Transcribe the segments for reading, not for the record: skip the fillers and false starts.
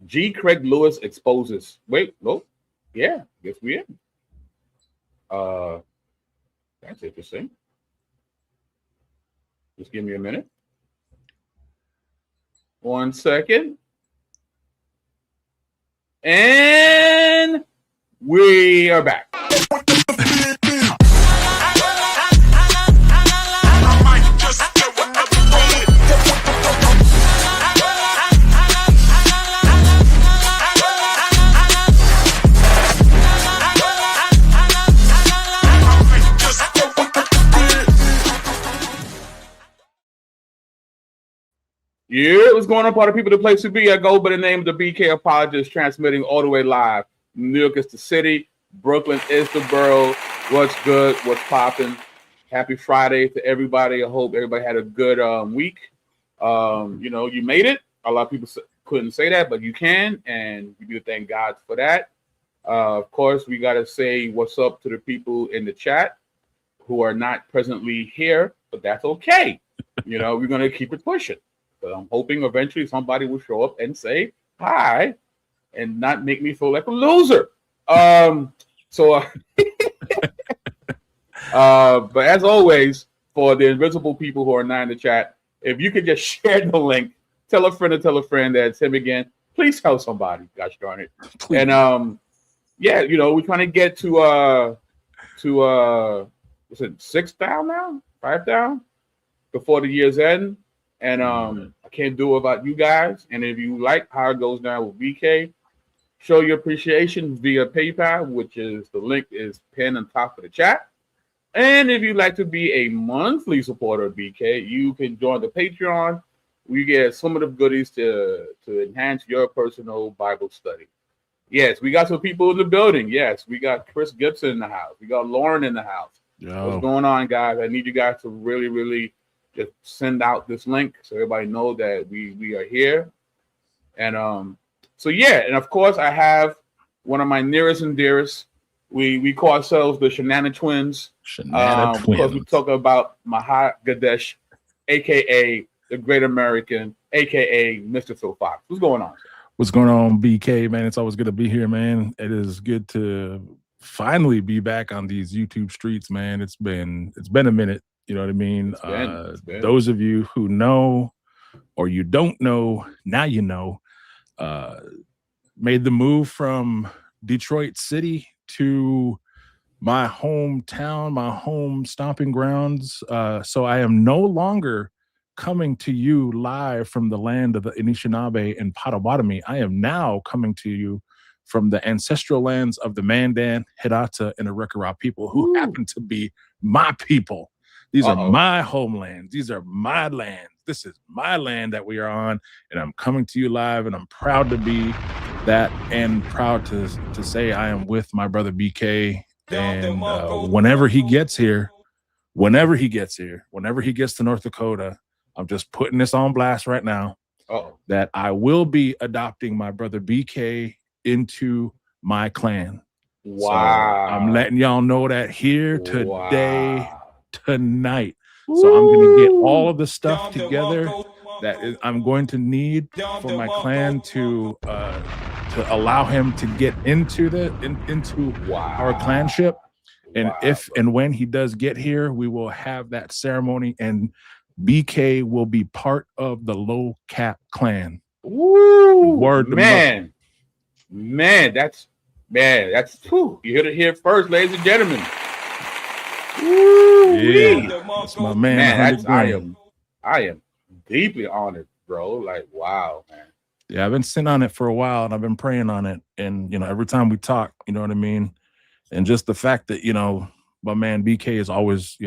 Craige Lewis exposes. Wait, nope. Yeah, guess we in. That's interesting. Just give me a minute. 1 second. And we are back. Yeah, what's going on, party people? The place to be. I go by the name of the BK Apologist, transmitting all the way live. New York is the city. Brooklyn is the borough. What's good? What's popping? Happy Friday to everybody. I hope everybody had a good week. You made it. A lot of people couldn't say that, but you can, and we do thank God for that. Of course, we got to say what's up to the people in the chat who are not presently here, but that's okay. We're going to keep it pushing. But I'm hoping eventually somebody will show up and say hi and not make me feel like a loser. But as always, for the invisible people who are not in the chat, if you could just share the link, tell a friend that it's him again. Please tell somebody. Gosh darn it. Please. And we're trying to get to is it 6 down now? 5 down before the year's end. And I can't do it without you guys. And if you like how it goes down with BK, show your appreciation via PayPal, which is the link is pinned on top of the chat. And if you'd like to be a monthly supporter of BK, you can join the Patreon. We get some of the goodies to enhance your personal Bible study. Yes, we got some people in the building. Yes, we got Chris Gibson in the house. We got Lauren in the house. Yo. What's going on, guys? I need you guys to really, really just send out this link so everybody know that we are here. And and of course I have one of my nearest and dearest. We call ourselves the Shenana Twins. Because we talk about Cadesh, aka the Great American, aka Mr. Phil Fox. What's going on? What's going on, BK, man? It's always good to be here, man. It is good to finally be back on these YouTube streets, man. It's been a minute. You know what I mean? It's been. Those of you who know or you don't know, now you know, made the move from Detroit City to my hometown, my home stomping grounds. So I am no longer coming to you live from the land of the Anishinaabe and Potawatomi. I am now coming to you from the ancestral lands of the Mandan, Hidatsa, and the Arekara people who happen to be my people. These are my homelands. These are my lands. This is my land that we are on, and I'm coming to you live, and I'm proud to be that and proud to say I am with my brother BK. And whenever he gets here, whenever he gets to North Dakota, I'm just putting this on blast right now that I will be adopting my brother BK into my clan. Wow. So I'm letting y'all know that here today. Tonight. So I'm going to get all of the stuff together that I'm going to need for my clan to allow him to get into our clanship. And if and when he does get here, we will have that ceremony, and BK will be part of the Low Cap clan. Woo! Word, man. That's you heard it here first, ladies and gentlemen. Yeah, that's my man. I am deeply honored, bro. Like, wow, man. Yeah, I've been sitting on it for a while, and I've been praying on it. And every time we talk, you know what I mean. And just the fact that my man BK is always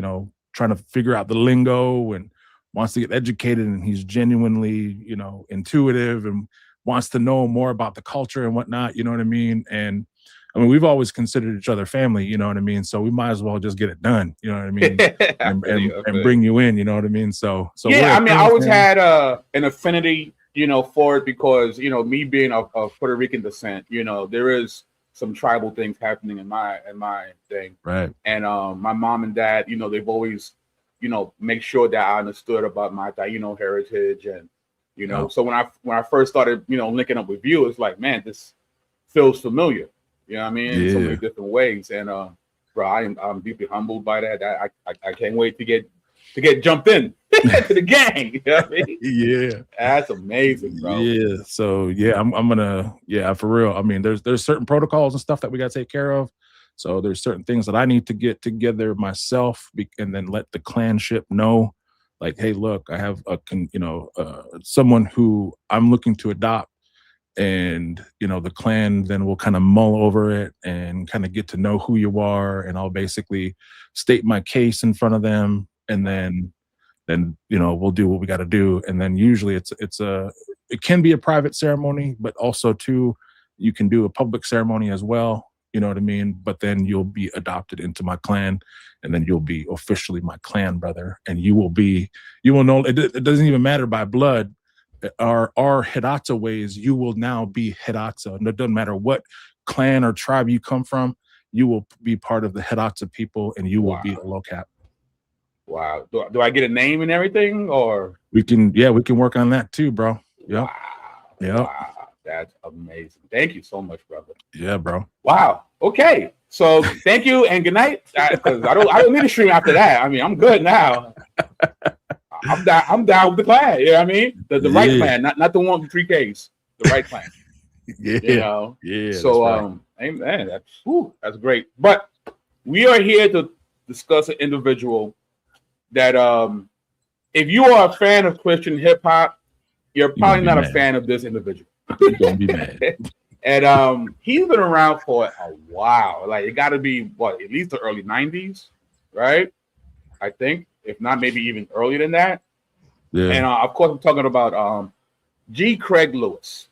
trying to figure out the lingo and wants to get educated, and he's genuinely intuitive and wants to know more about the culture and whatnot. You know what I mean. And I mean, we've always considered each other family, you know what I mean? So we might as well just get it done, you know what I mean? and bring you in, you know what I mean? So yeah, I mean, I always had an affinity, for it because, me being of Puerto Rican descent, there is some tribal things happening in my thing. Right. And my mom and dad, they've always, make sure that I understood about my Taino heritage and You know, so when I first started, you know, linking up with you, it's like, man, this feels familiar. You know what I mean? In so many different ways. And bro, I'm deeply humbled by that. I can't wait to get jumped in to the gang. You know what I mean? Yeah. That's amazing, bro. Yeah. So yeah, I'm gonna, for real. I mean, there's certain protocols and stuff that we gotta take care of. So there's certain things that I need to get together myself and then let the clanship know, like, hey, look, I have someone who I'm looking to adopt, and you know, the clan then will kind of mull over it and kind of get to know who you are, and I'll basically state my case in front of them, and then you know, we'll do what we got to do. And then usually it can be a private ceremony, but also too, you can do a public ceremony as well. You know what I mean? But then you'll be adopted into my clan, and then you'll be officially my clan brother, and you will know, it doesn't even matter by blood. Our Hidatsa ways, you will now be Hidatsa. And it doesn't matter what clan or tribe you come from, you will be part of the Hidatsa people, and you will be a locap. Wow. Do I get a name and everything, or we can work on that too, bro. Yeah. Yeah. Wow. That's amazing. Thank you so much, brother. Yeah, bro. Wow. Okay. So thank you and good night. Because I don't need to stream after that. I mean, I'm good now. I'm down with the clan. You know what I mean? The right clan, not the one with 3 Ks. The right clan. Yeah. You know? Yeah. So amen. That's great. But we are here to discuss an individual that if you are a fan of Christian hip hop, you're probably not a fan of this individual. You're gonna be mad. And he's been around for a while. Like, it got to be at least the early 90s, right? I think, if not, maybe even earlier than that. Yeah. And of course, I'm talking about Craige Lewis,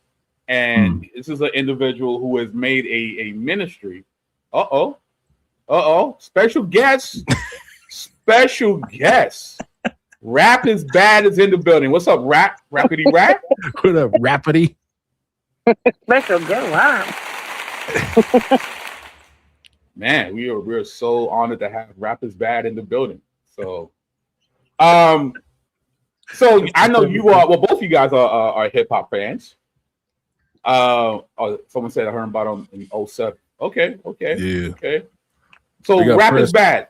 and this is an individual who has made a ministry. Special guest. Special guest. Rap is bad is in the building. What's up, Rap? Rappity Rap? What up, Rappity? Special guest. Wow. Man, we're so honored to have Rap is bad in the building. So, so I know you are. Well, both of you guys are hip hop fans. Someone said I heard about him in 07. Okay. Yeah. Okay. So Rap is bad.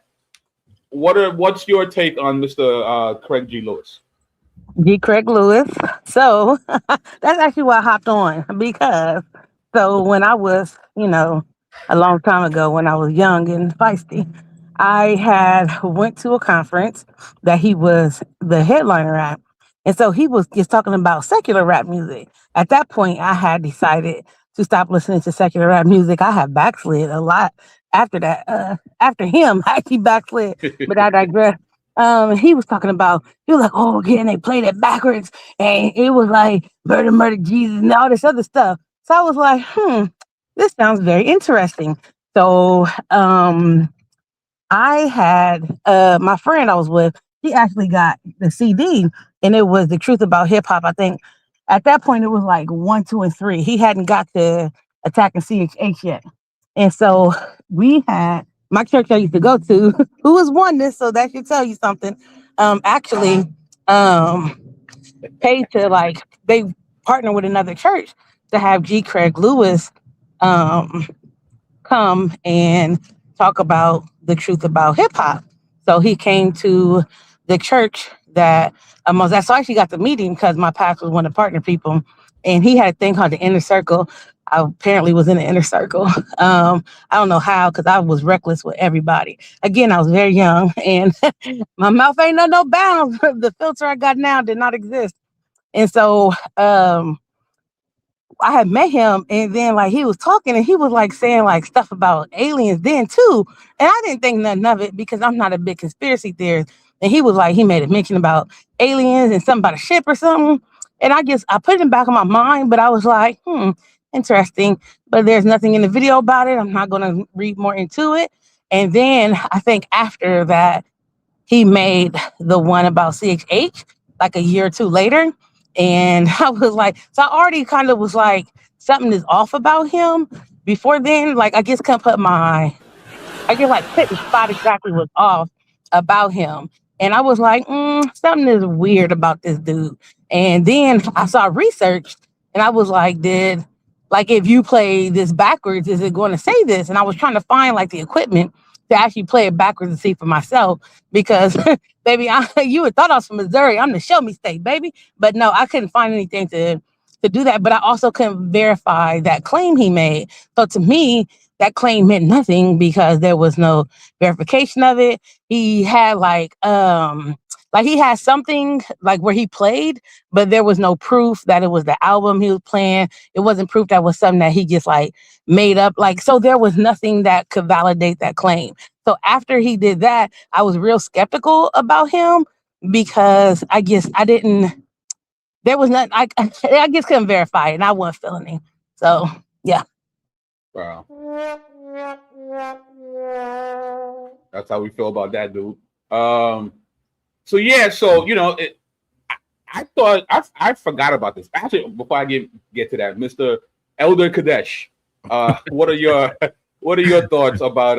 What's your take on Mr. Craige Lewis? Craige Lewis. So that's actually why I hopped on, because when I was, a long time ago, when I was young and feisty, I had went to a conference that he was the headliner at. And so he was just talking about secular rap music. At that point, I had decided to stop listening to secular rap music. I had backslid a lot after that. After him, I actually backslid, but I digress. He was talking about, he was like, oh, again, they played it backwards. And it was like murder, Jesus, and all this other stuff. So I was like, this sounds very interesting. So I had my friend I was with, he actually got the CD, and it was The Truth About Hip Hop. I think at that point it was like 1, 2, and 3. He hadn't got to Attacking CHH yet. And so we had my church I used to go to, who was oneness, so that should tell you something. Actually paid to they partner with another church to have Craige Lewis come and talk about the truth about hip hop. So he came to the church that so I actually got to meet him because my pastor was one of the partner people, and he had a thing called the Inner Circle. I apparently was in the Inner Circle. I don't know how, because I was reckless with everybody. Again, I was very young, and my mouth ain't no bounds. The filter I got now did not exist. And so I had met him, and then he was talking, and he was saying stuff about aliens then too. And I didn't think nothing of it because I'm not a big conspiracy theorist. And he was he made a mention about aliens and something about a ship or something. And I put it in the back of my mind, but I was like, interesting. But there's nothing in the video about it. I'm not going to read more into it. And then I think after that, he made the one about CHH a year or two later. And I was so I already kind of was something is off about him. Before then, I just couldn't put couldn't spot exactly what's off about him. And I was something is weird about this dude. And then I saw research and I was like, if you play this backwards, is it going to say this? And I was trying to find like the equipment to actually play it backwards and see for myself because, baby, you would thought I was from Missouri. I'm the show me state, baby. But no, I couldn't find anything to do that. But I also couldn't verify that claim he made. So to me, that claim meant nothing because there was no verification of it. He had he had something like where he played, but there was no proof that it was the album he was playing. It wasn't proof that was something that he just like made up. So there was nothing that could validate that claim. So after he did that, I was real skeptical about him because I guess I didn't. There was nothing. I just couldn't verify it, and I wasn't feeling it. So yeah. Wow. That's how we feel about that dude. So yeah, so I thought I forgot about this. Actually, before I get to that, Mr. Elder Cadesh, what are your thoughts about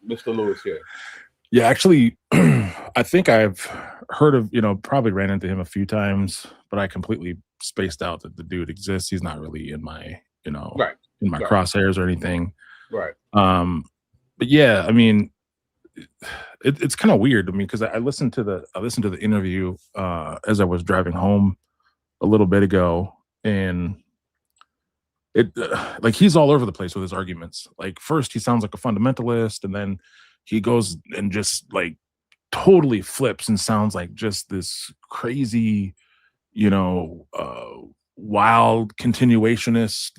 Mr. Lewis here? Yeah, actually, I think I've heard of, probably ran into him a few times, but I completely spaced out that the dude exists. He's not really in my, right. in my crosshairs or anything. Right. But yeah, I mean, it's kind of weird to me because I listened to the interview as I was driving home a little bit ago, and it like he's all over the place with his arguments. Like first he sounds like a fundamentalist, and then he goes and just like totally flips and sounds like just this crazy, wild continuationist,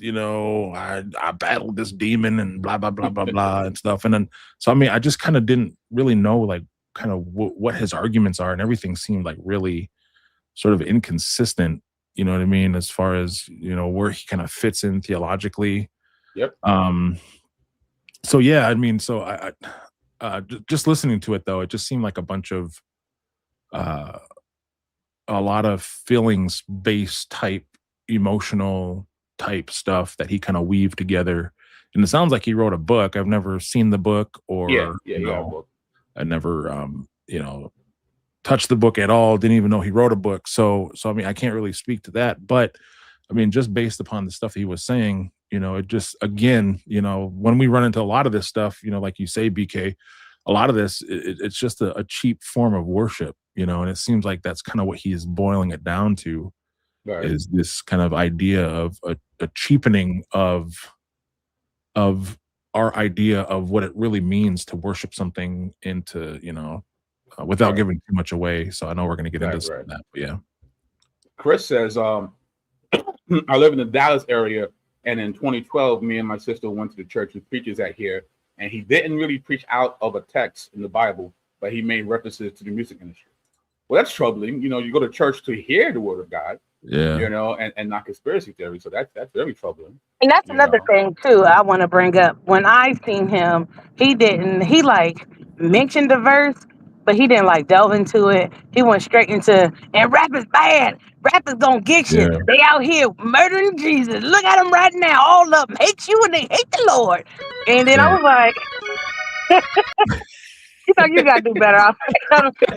I battled this demon and blah, blah, blah, blah, blah and stuff. And then, so, I mean, I just kind of didn't really know like kind of what his arguments are, and everything seemed like really sort of inconsistent, you know what I mean? As far as, where he kind of fits in theologically. Yep. So yeah, I mean, so I just listening to it though, it just seemed like a bunch of, a lot of feelings based type, emotional type stuff that he kind of weaved together. And it sounds like he wrote a book. I've never seen the book or I never touched the book at all. Didn't even know he wrote a book. So I mean, I can't really speak to that, but I mean, just based upon the stuff he was saying, it just, again, when we run into a lot of this stuff, like you say, BK, a lot of this, it's just a cheap form of worship, and it seems like that's kind of what he is boiling it down to, right, is this kind of idea of a cheapening of our idea of what it really means to worship something into, without right, giving too much away. So I know we're going to get into some of that, but yeah. Chris says, I live in the Dallas area, and in 2012, me and my sister went to the church he preaches at here. And he didn't really preach out of a text in the Bible, but he made references to the music industry. Well, that's troubling. You go to church to hear the word of God, and not conspiracy theory. So that's very troubling. And that's another thing too I want to bring up. When I seen him, he like mentioned the verse, but he didn't like delve into it. He went straight into, and rap is bad. Rap is gonna get you. They out here murdering Jesus. Look at them right now. All of them hate you and they hate the Lord. And then I was like, you gotta do better.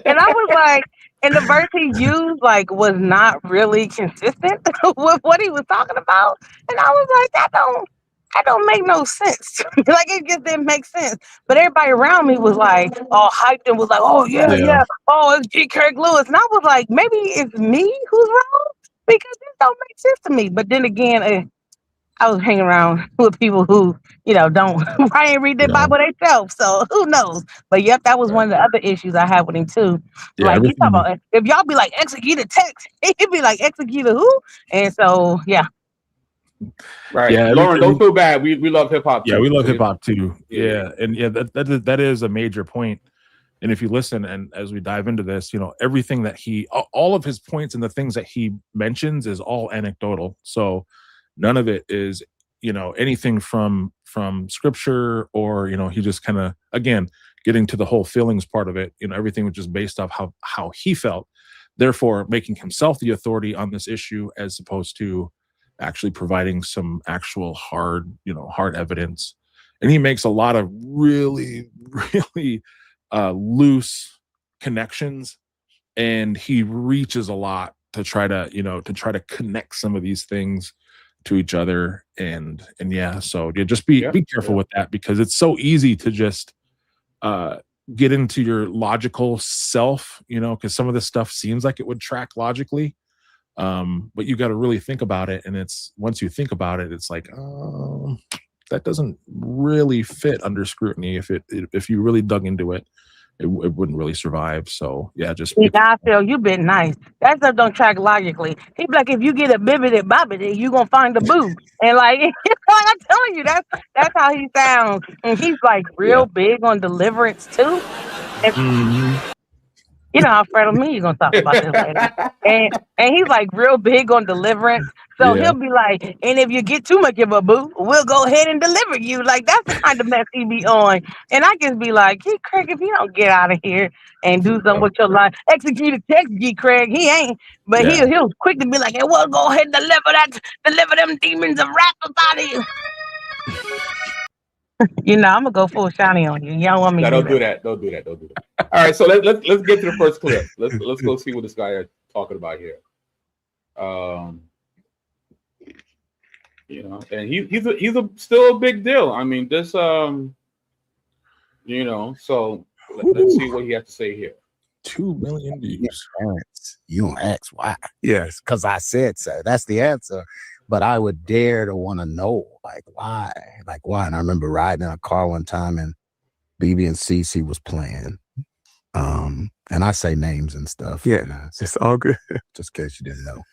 And I was like, and the verse he used was not really consistent with what he was talking about. And I was like, that don't make no sense. It just didn't make sense. But everybody around me was like all hyped and was like, oh yeah. Oh, it's Craige Lewis. And I was like, maybe it's me who's wrong because this don't make sense to me. But then again, I was hanging around with people who, don't probably ain't read the Bible themselves. So who knows? But yep, that was one of the other issues I had with him too. Yeah, you talk about if y'all be like exegete a text, he'd be like exegete a who? And so yeah. Right. Yeah, Lauren, don't feel bad. We love hip hop. Yeah, we love hip hop too. Yeah. And yeah, that is a major point. And if you listen and as we dive into this, everything that all of his points and the things that he mentions is all anecdotal. So none of it is, anything from scripture or, he just kind of, again, getting to the whole feelings part of it, everything was just based off how he felt, therefore making himself the authority on this issue as opposed to actually providing some actual hard evidence. And he makes a lot of really, really loose connections, and he reaches a lot to try to connect some of these things to each other. And yeah, so just be careful with that, because it's so easy to just get into your logical self, because some of this stuff seems like it would track logically. But you got to really think about it. And once you think about it, it's like, that doesn't really fit under scrutiny. If you really dug into it, it wouldn't really survive. So yeah, I feel you've been nice. That stuff don't track logically. He's like, if you get a bibbity bobbity, you gonna find the boo. And like, I'm telling you, that's how he sounds. And he's like real big on deliverance too. And, you know how Fred and me, you're gonna talk about this later. And he's like real big on deliverance. So he'll be like, and if you get too much of a boo, we'll go ahead and deliver you. Like, that's the kind of mess he be on. And I just be like, hey, Craig, if you don't get out of here and do something with your life, execute a text, Craig. He ain't, but he'll quick to be like, hey, we'll go ahead and deliver them demons of wrath out of you. I'm gonna go full shiny on you. You don't want me to don't do that. Don't do that. All right, so let's get to the first clip. Let's go see what this guy is talking about here. And he's still a big deal. I mean, this so let's see what he has to say here. 2 million views. You don't ask why. Yes, because I said so. That's the answer. But I would dare to want to know, why. And I remember riding in a car one time and BB and CC was playing. And I say names and stuff. Yeah, it's all good. Just in case you didn't know.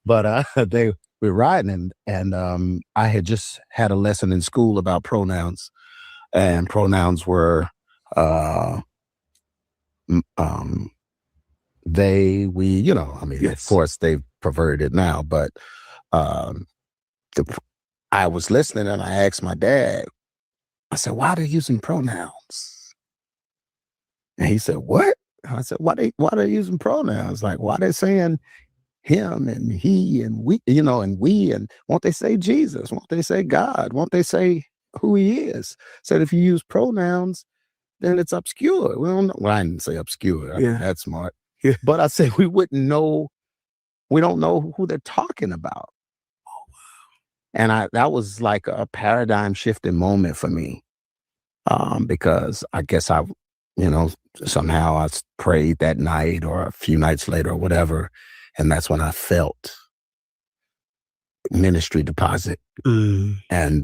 But they were riding and I had just had a lesson in school about pronouns. And pronouns were they, we, of course they've perverted it now, but I was listening and I asked my dad, I said, why are they using pronouns? And he said, what? I said, why are they using pronouns? Like, why are they saying him and he and we, and we, and won't they say Jesus? Won't they say God? Won't they say who he is? Said if you use pronouns, then it's obscure. We don't know. Well, I didn't say obscure. Yeah. That's smart. Yeah. But I said we wouldn't know. We don't know who they're talking about. Oh, wow. And that was like a paradigm shifting moment for me. Because I guess somehow I prayed that night or a few nights later or whatever. And that's when I felt ministry deposit. And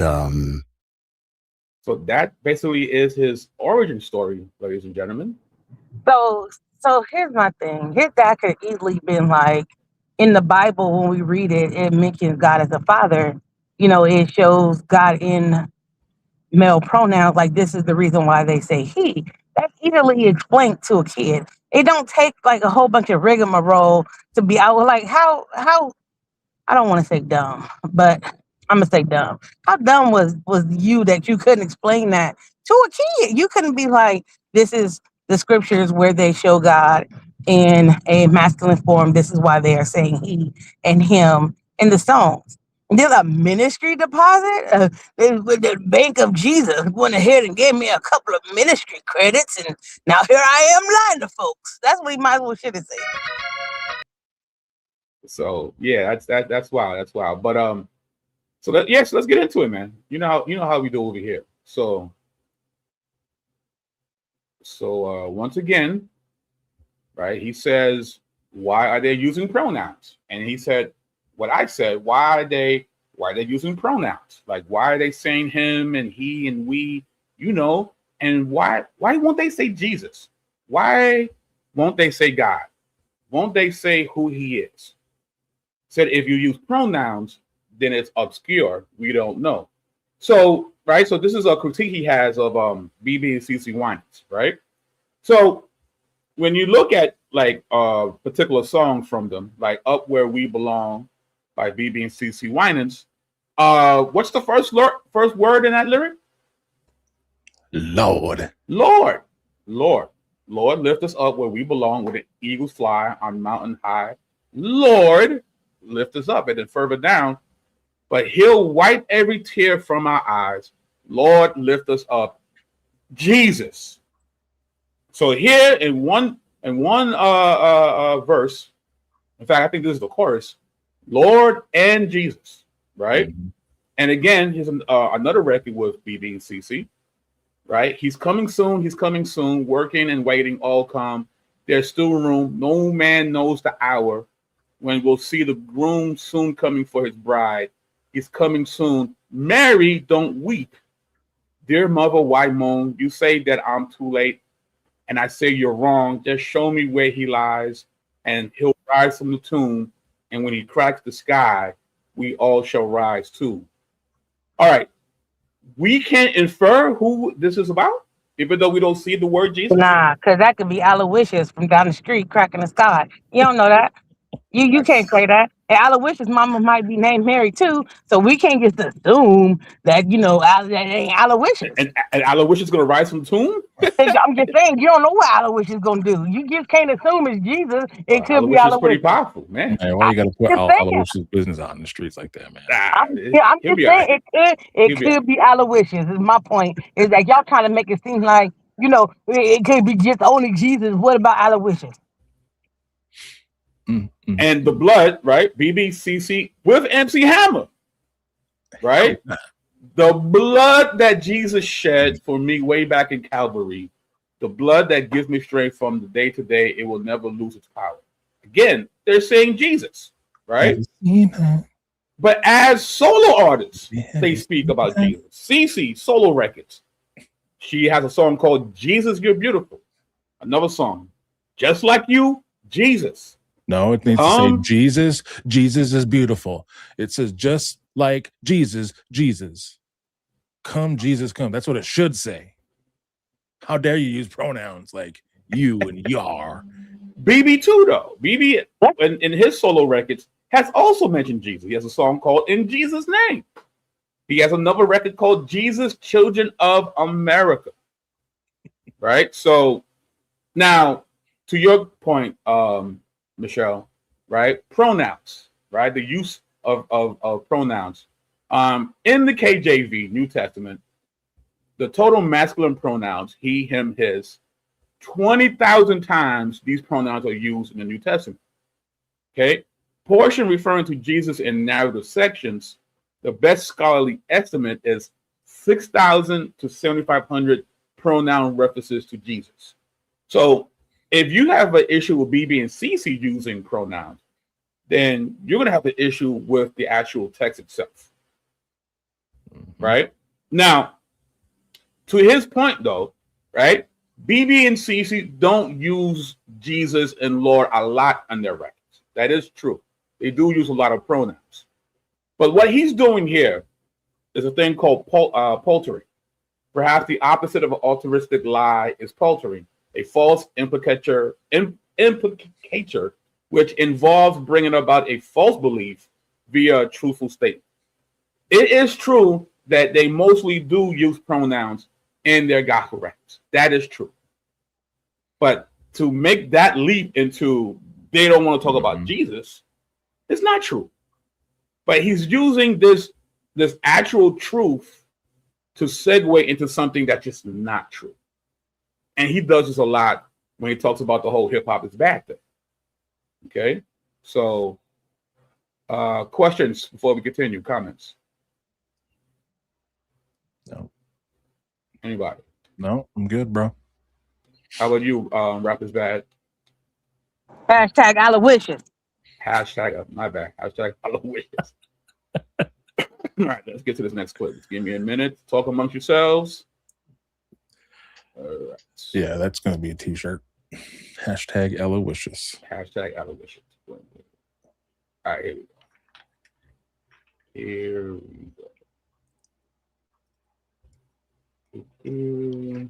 so that basically is his origin story, ladies and gentlemen. So here's my thing. His dad could easily been like, in the Bible, when we read it, it mentions God as a father. It shows God in male pronouns. Like, this is the reason why they say he. That's easily explained to a kid. It don't take like a whole bunch of rigmarole to be out. Like, how I don't want to say dumb, but I'm gonna say dumb. How dumb was you that you couldn't explain that to a kid? You couldn't be like, this is the scriptures where they show God in a masculine form. This is why they are saying he and him in the songs. There's a ministry deposit. With the Bank of Jesus went ahead and gave me a couple of ministry credits, and now here I am lying to folks. That's what he might as well should have said. So yeah, that's wild. That's wild. But so let's get into it, man. You know how we do over here. So once again, right? He says, why are they using pronouns? And he said, what I said, why are they using pronouns? Like, why are they saying him and he and we, and why won't they say Jesus? Why won't they say God? Won't they say who he is? Said if you use pronouns, then it's obscure. We don't know. So, right. So this is a critique he has of BB and CC Winans, right? So when you look at like a particular song from them, like Up Where We Belong by BB and CC Winans, what's the first word in that lyric? Lord, lift us up where we belong, where the eagles fly on mountain high. Lord, lift us up. And then further down, but he'll wipe every tear from our eyes. Lord, lift us up. Jesus. So here in one verse, In fact, I think this is the chorus. Lord and Jesus, right? Mm-hmm. And again, here's another record with BB and CC, right? He's coming soon, working and waiting, all come. There's still room. No man knows the hour when we'll see the groom soon coming for his bride. He's coming soon. Mary, don't weep. Dear mother, why moan? You say that I'm too late, and I say you're wrong. Just show me where he lies, and he'll rise from the tomb. And when he cracks the sky, we all shall rise too. All right. We can't infer who this is about, even though we don't see the word Jesus. Nah, because that could be Aloysius from down the street cracking the sky. You don't know that. You can't say that. And Aloysius' mama might be named Mary too, so we can't just assume that that ain't Aloysius. And Aloysius is gonna rise from the tomb. I'm just saying, you don't know what Aloysius is gonna do. You just can't assume it's Jesus. It could be Aloysius. Pretty powerful, man. Why you gotta put Aloysius' business out in the streets like that, man? I'm just saying it could be Aloysius. Is my point. Is that y'all trying to make it seem like it could be just only Jesus. What about Aloysius? Mm-hmm. And the blood, right? BBCC with MC Hammer, right? The blood that Jesus shed for me way back in Calvary, the blood that gives me strength from the day to day, it will never lose its power. Again, they're saying Jesus, right? But as solo artists, they speak about Jesus. CC, solo records. She has a song called Jesus, You're Beautiful. Another song, Just Like You, Jesus. No, it needs to say Jesus. Jesus is beautiful. It says just like Jesus. Jesus. Come, Jesus, come. That's what it should say. How dare you use pronouns like you and yar? BB too, though. BB in his solo records has also mentioned Jesus. He has a song called In Jesus' Name. He has another record called Jesus, Children of America. Right? So now, to your point, Michelle, right? Pronouns, right? The use of pronouns. In the KJV, New Testament, the total masculine pronouns, he, him, his, 20,000 times these pronouns are used in the New Testament. Okay? Portion referring to Jesus in narrative sections, the best scholarly estimate is 6,000 to 7,500 pronoun references to Jesus. So if you have an issue with BB and CC using pronouns, then you're going to have the issue with the actual text itself. Right? Now, to his point, though, right? BB and CC don't use Jesus and Lord a lot on their records. That is true. They do use a lot of pronouns. But what he's doing here is a thing called poultry. Perhaps the opposite of an altruistic lie is poultry, a false implicature, which involves bringing about a false belief via a truthful statement. It is true that they mostly do use pronouns in their gospel records. That is true. But to make that leap into they don't want to talk about Jesus, it's not true. But he's using this actual truth to segue into something that's just not true. And he does this a lot when he talks about the whole hip hop is bad thing. Okay? So, questions before we continue? Comments? No. Anybody? No, I'm good, bro. How about you, Rap is Bad? Hashtag Aloysius. Hashtag, my bad. Hashtag Aloysius. All right, let's get to this next clip. Just give me a minute. Talk amongst yourselves. All right. Yeah, that's going to be a t-shirt. Hashtag Aloysius. Hashtag Aloysius. All right, here we go. Here we go.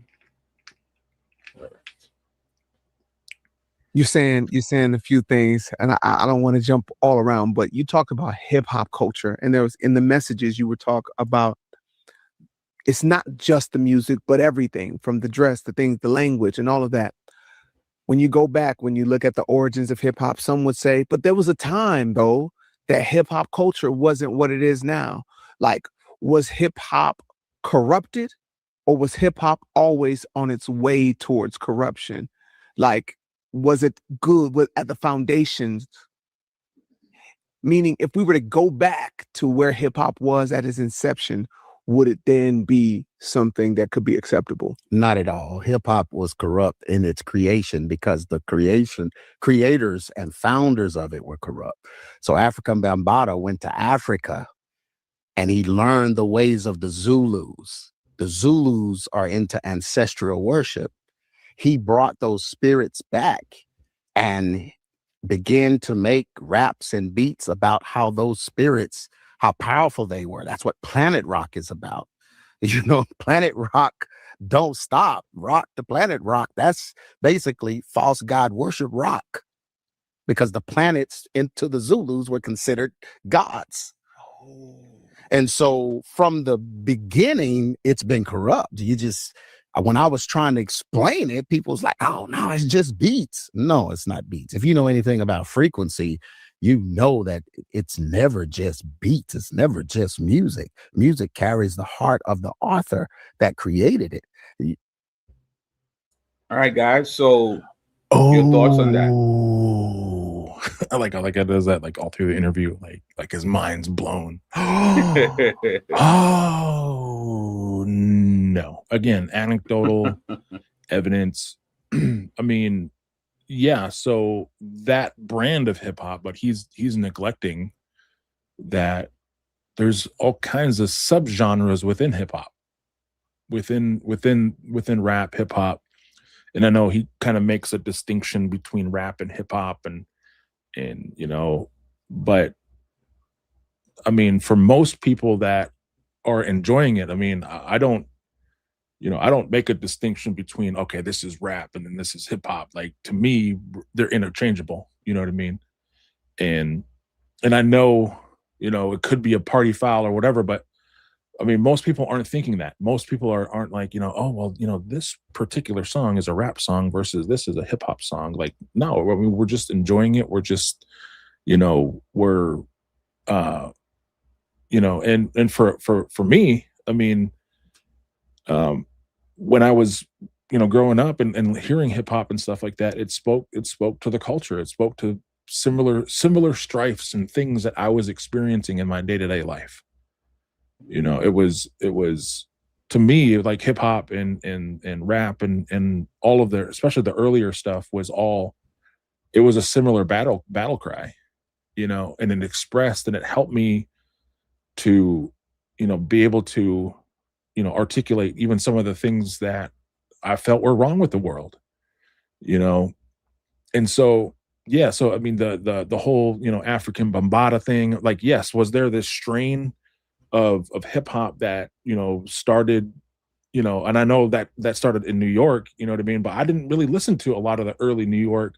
All right. You're saying a few things, and I don't want to jump all around, but you talk about hip hop culture, and there was in the messages you were talking about. It's not just the music, but everything from the dress, the things, the language, and all of that. When you go back, when you look at the origins of hip hop, some would say, but there was a time though that hip hop culture wasn't what it is now. Like, was hip hop corrupted, or was hip hop always on its way towards corruption? Like, was it good at the foundations Meaning, if we were to go back to where hip hop was at its inception, would it then be something that could be acceptable? Not at all. Hip hop was corrupt in its creation because the creators and founders of it were corrupt. So African Bambaataa went to Africa and he learned the ways of the Zulus. The Zulus are into ancestral worship. He brought those spirits back and began to make raps and beats about how those spirits, how powerful they were. That's what Planet Rock is about. You know, Planet Rock, don't stop, rock the planet rock. That's basically false god worship rock, because the planets into the Zulus were considered gods. And so from the beginning, it's been corrupt. When I was trying to explain it, people was like, oh, no, it's just beats. No, it's not beats. If you know anything about frequency, you know that it's never just beats. It's never just music. Music carries the heart of the author that created it. All right, guys. So your thoughts on that? I like how does that like all through the interview, like his mind's blown. Oh no. Again, anecdotal evidence. I mean, yeah, so that brand of hip hop, but he's neglecting that there's all kinds of subgenres within hip hop, within rap, hip hop. And I know he kind of makes a distinction between rap and hip hop and you know, but I mean, for most people that are enjoying it, I mean, I don't make a distinction between, okay, this is rap and then this is hip hop. Like, to me, they're interchangeable. You know what I mean? And I know, you know, it could be a party foul or whatever, but I mean, most people aren't thinking that. Most people aren't like, you know, oh, well, you know, this particular song is a rap song versus this is a hip hop song. Like, no, I mean, we're just enjoying it. We're just, you know, we're, you know, and for me, I mean, when I was, you know, growing up and hearing hip hop and stuff like that, it spoke to the culture. It spoke to similar strifes and things that I was experiencing in my day-to-day life. You know, it was to me, like hip hop and rap and all of their, especially the earlier stuff, it was a similar battle cry, you know, and it expressed and it helped me to, you know, be able to, you know, articulate even some of the things that I felt were wrong with the world, you know. And so, yeah, so I mean, the whole, you know, African Bambaataa thing, like, yes, was there this strain of hip hop that, you know, started, you know, and I know that started in New York, you know what I mean? But I didn't really listen to a lot of the early New York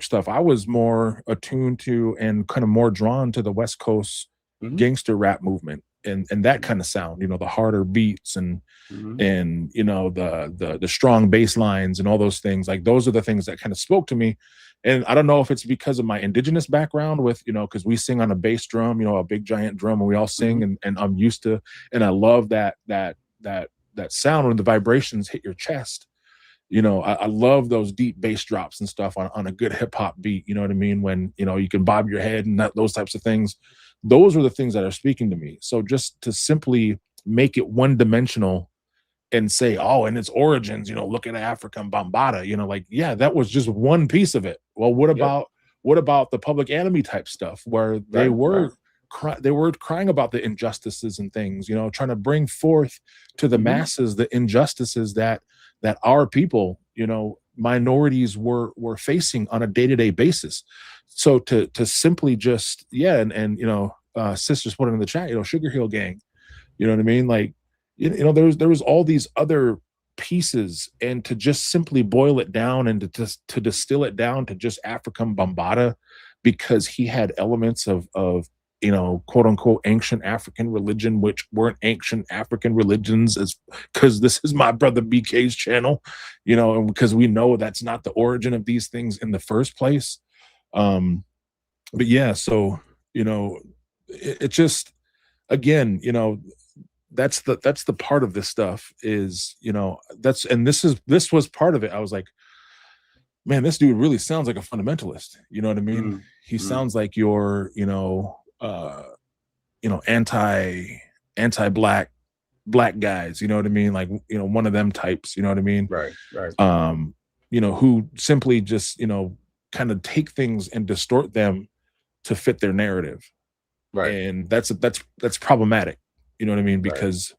stuff. I was more attuned to and kind of more drawn to the West Coast gangster rap movement and that kind of sound, you know, the harder beats and you know, the strong bass lines and all those things. Like, those are the things that kind of spoke to me. And I don't know if it's because of my indigenous background with, you know, because we sing on a bass drum, you know, a big giant drum, and we all sing, and I'm used to, and I love that sound when the vibrations hit your chest. You know, I love those deep bass drops and stuff on a good hip hop beat. You know what I mean? When, you know, you can bob your head and those types of things. Those are the things that are speaking to me. So just to simply make it one dimensional and say, oh, and its origins, you know, look at African Bambaataa, you know, like, yeah, that was just one piece of it. Well, what about the Public Enemy type stuff where they were crying about the injustices and things, you know, trying to bring forth to the masses the injustices that our people, you know, minorities were facing on a day-to-day basis. So to simply just, yeah, and you know, sisters put it in the chat, you know, Sugar Hill Gang, you know what I mean? Like, you know, there was all these other pieces, and to just simply boil it down and to distill it down to just African Bambaataa, because he had elements of you know, quote unquote ancient African religion, which weren't ancient African religions, as because this is my brother BK's channel, you know, and because we know that's not the origin of these things in the first place. But yeah, so, you know, it just, again, you know, that's the part of this stuff is, you know, this was part of it. I was like, man, this dude really sounds like a fundamentalist. You know what I mean? He sounds like your, anti-black guys. You know what I mean? Like, one of them types. You know what I mean? Right. Who simply just, kind of take things and distort them to fit their narrative. Right. And that's problematic. You know what I mean? Because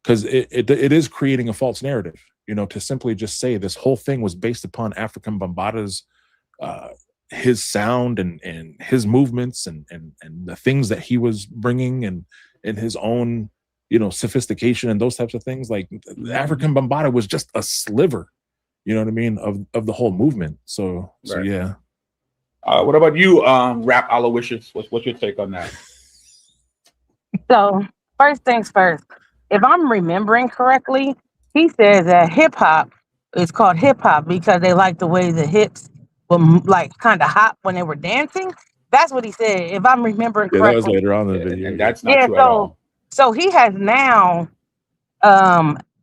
it is creating a false narrative. To simply just say this whole thing was based upon African Bambaata's his sound and his movements and the things that he was bringing and his own sophistication and those types of things. Like African Bambaataa was just a sliver, you know what I mean, of the whole movement. So yeah. What about you, Rap Aloysius? What's your take on that? So first things first, if I'm remembering correctly, he says that hip hop is called hip hop because they like the way the hips were like kind of hop when they were dancing. That's what he said. If I'm remembering correctly. That was later on in the video. And that's not true at all. So he has now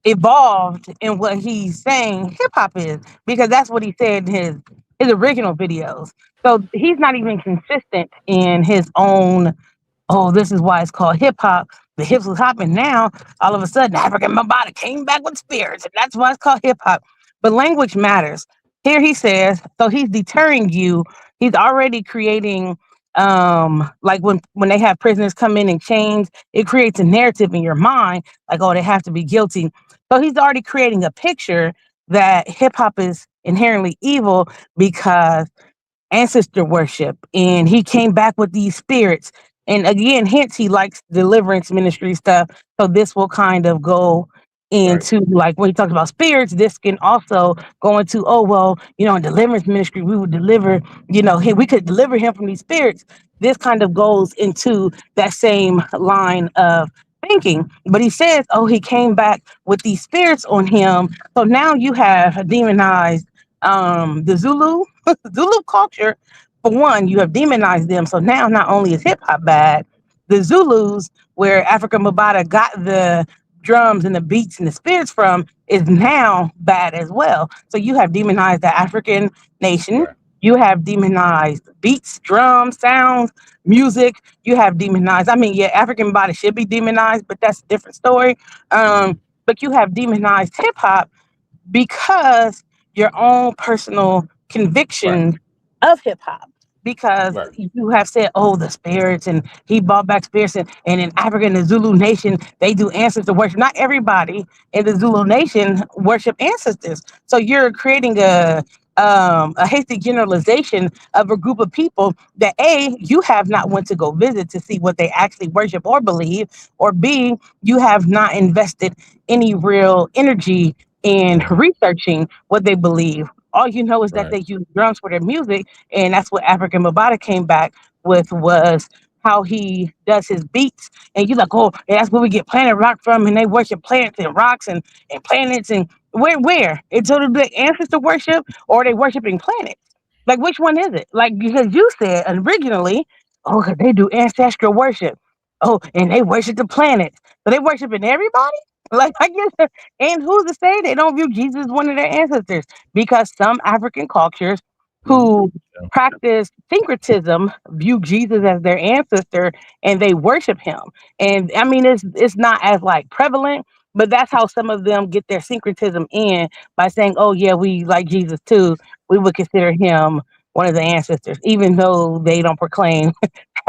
evolved in what he's saying hip hop is, because that's what he said in his original videos. So he's not even consistent in his own. Oh, this is why it's called hip hop. The hips was hopping. Now, all of a sudden, African Bambaataa came back with spirits, and that's why it's called hip hop. But language matters. Here he says, so he's deterring you. He's already creating, like when they have prisoners come in chains, it creates a narrative in your mind, like, oh, they have to be guilty. So he's already creating a picture that hip hop is inherently evil because ancestor worship, and he came back with these spirits. And again, hence he likes deliverance ministry stuff. So this will kind of go into like when he talks about spirits, this can also go into, oh, well, in deliverance ministry, we would deliver, we could deliver him from these spirits. This kind of goes into that same line of thinking. But he says, oh, he came back with these spirits on him. So now you have demonized the Zulu culture. For one, you have demonized them. So now not only is hip hop bad, the Zulus, where African Bambaataa got the drums and the beats and the spirits from, is now bad as well. So you have demonized the African nation. Right. You have demonized beats, drums, sounds, music. You have demonized. I mean, yeah, African Bambaataa should be demonized, but that's a different story. But you have demonized hip hop because your own personal convictions of hip hop, because you have said, oh, the spirits, and he brought back spirits, and in Africa, in the Zulu nation, they do ancestor worship. Not everybody in the Zulu nation worship ancestors. So you're creating a hasty generalization of a group of people that A, you have not went to go visit to see what they actually worship or believe, or B, you have not invested any real energy in researching what they believe. All you know is that they use drums for their music, and that's what African Bambaataa came back with, was how he does his beats. And you're like, oh, that's where we get planet rock from, and they worship planets and rocks and planets, and where? It's sort of the ancestor worship, or are they worshiping planets? Like, which one is it? Like, because you said originally, oh, they do ancestral worship. Oh, and they worship the planets. So they worshiping everybody? Like, I guess, and who's to say they don't view Jesus as one of their ancestors? Because some African cultures who practice syncretism view Jesus as their ancestor, and they worship him. And I mean, it's not as like prevalent, but that's how some of them get their syncretism in, by saying, oh yeah, we like Jesus too. We would consider him one of the ancestors, even though they don't proclaim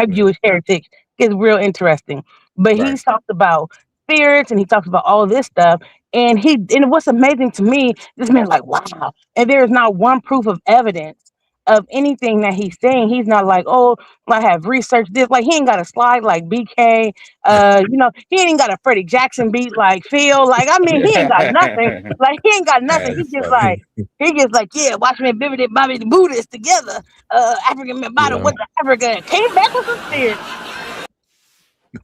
Jewish heritage. It's real interesting. But he's talked about spirits, and he talks about all this stuff, and what's amazing to me, this man, like, wow, and there's not one proof of evidence of anything that he's saying. He's not like, oh, I have researched this. Like, he ain't got a slide like BK. He ain't got a Freddie Jackson beat like Phil. Like, I mean, he ain't got nothing. Like, he ain't got nothing. He's just like, yeah, watch me and Bibbidi Bobby the Buddhists together. African Bambaataa with the Africa came back with some spirit.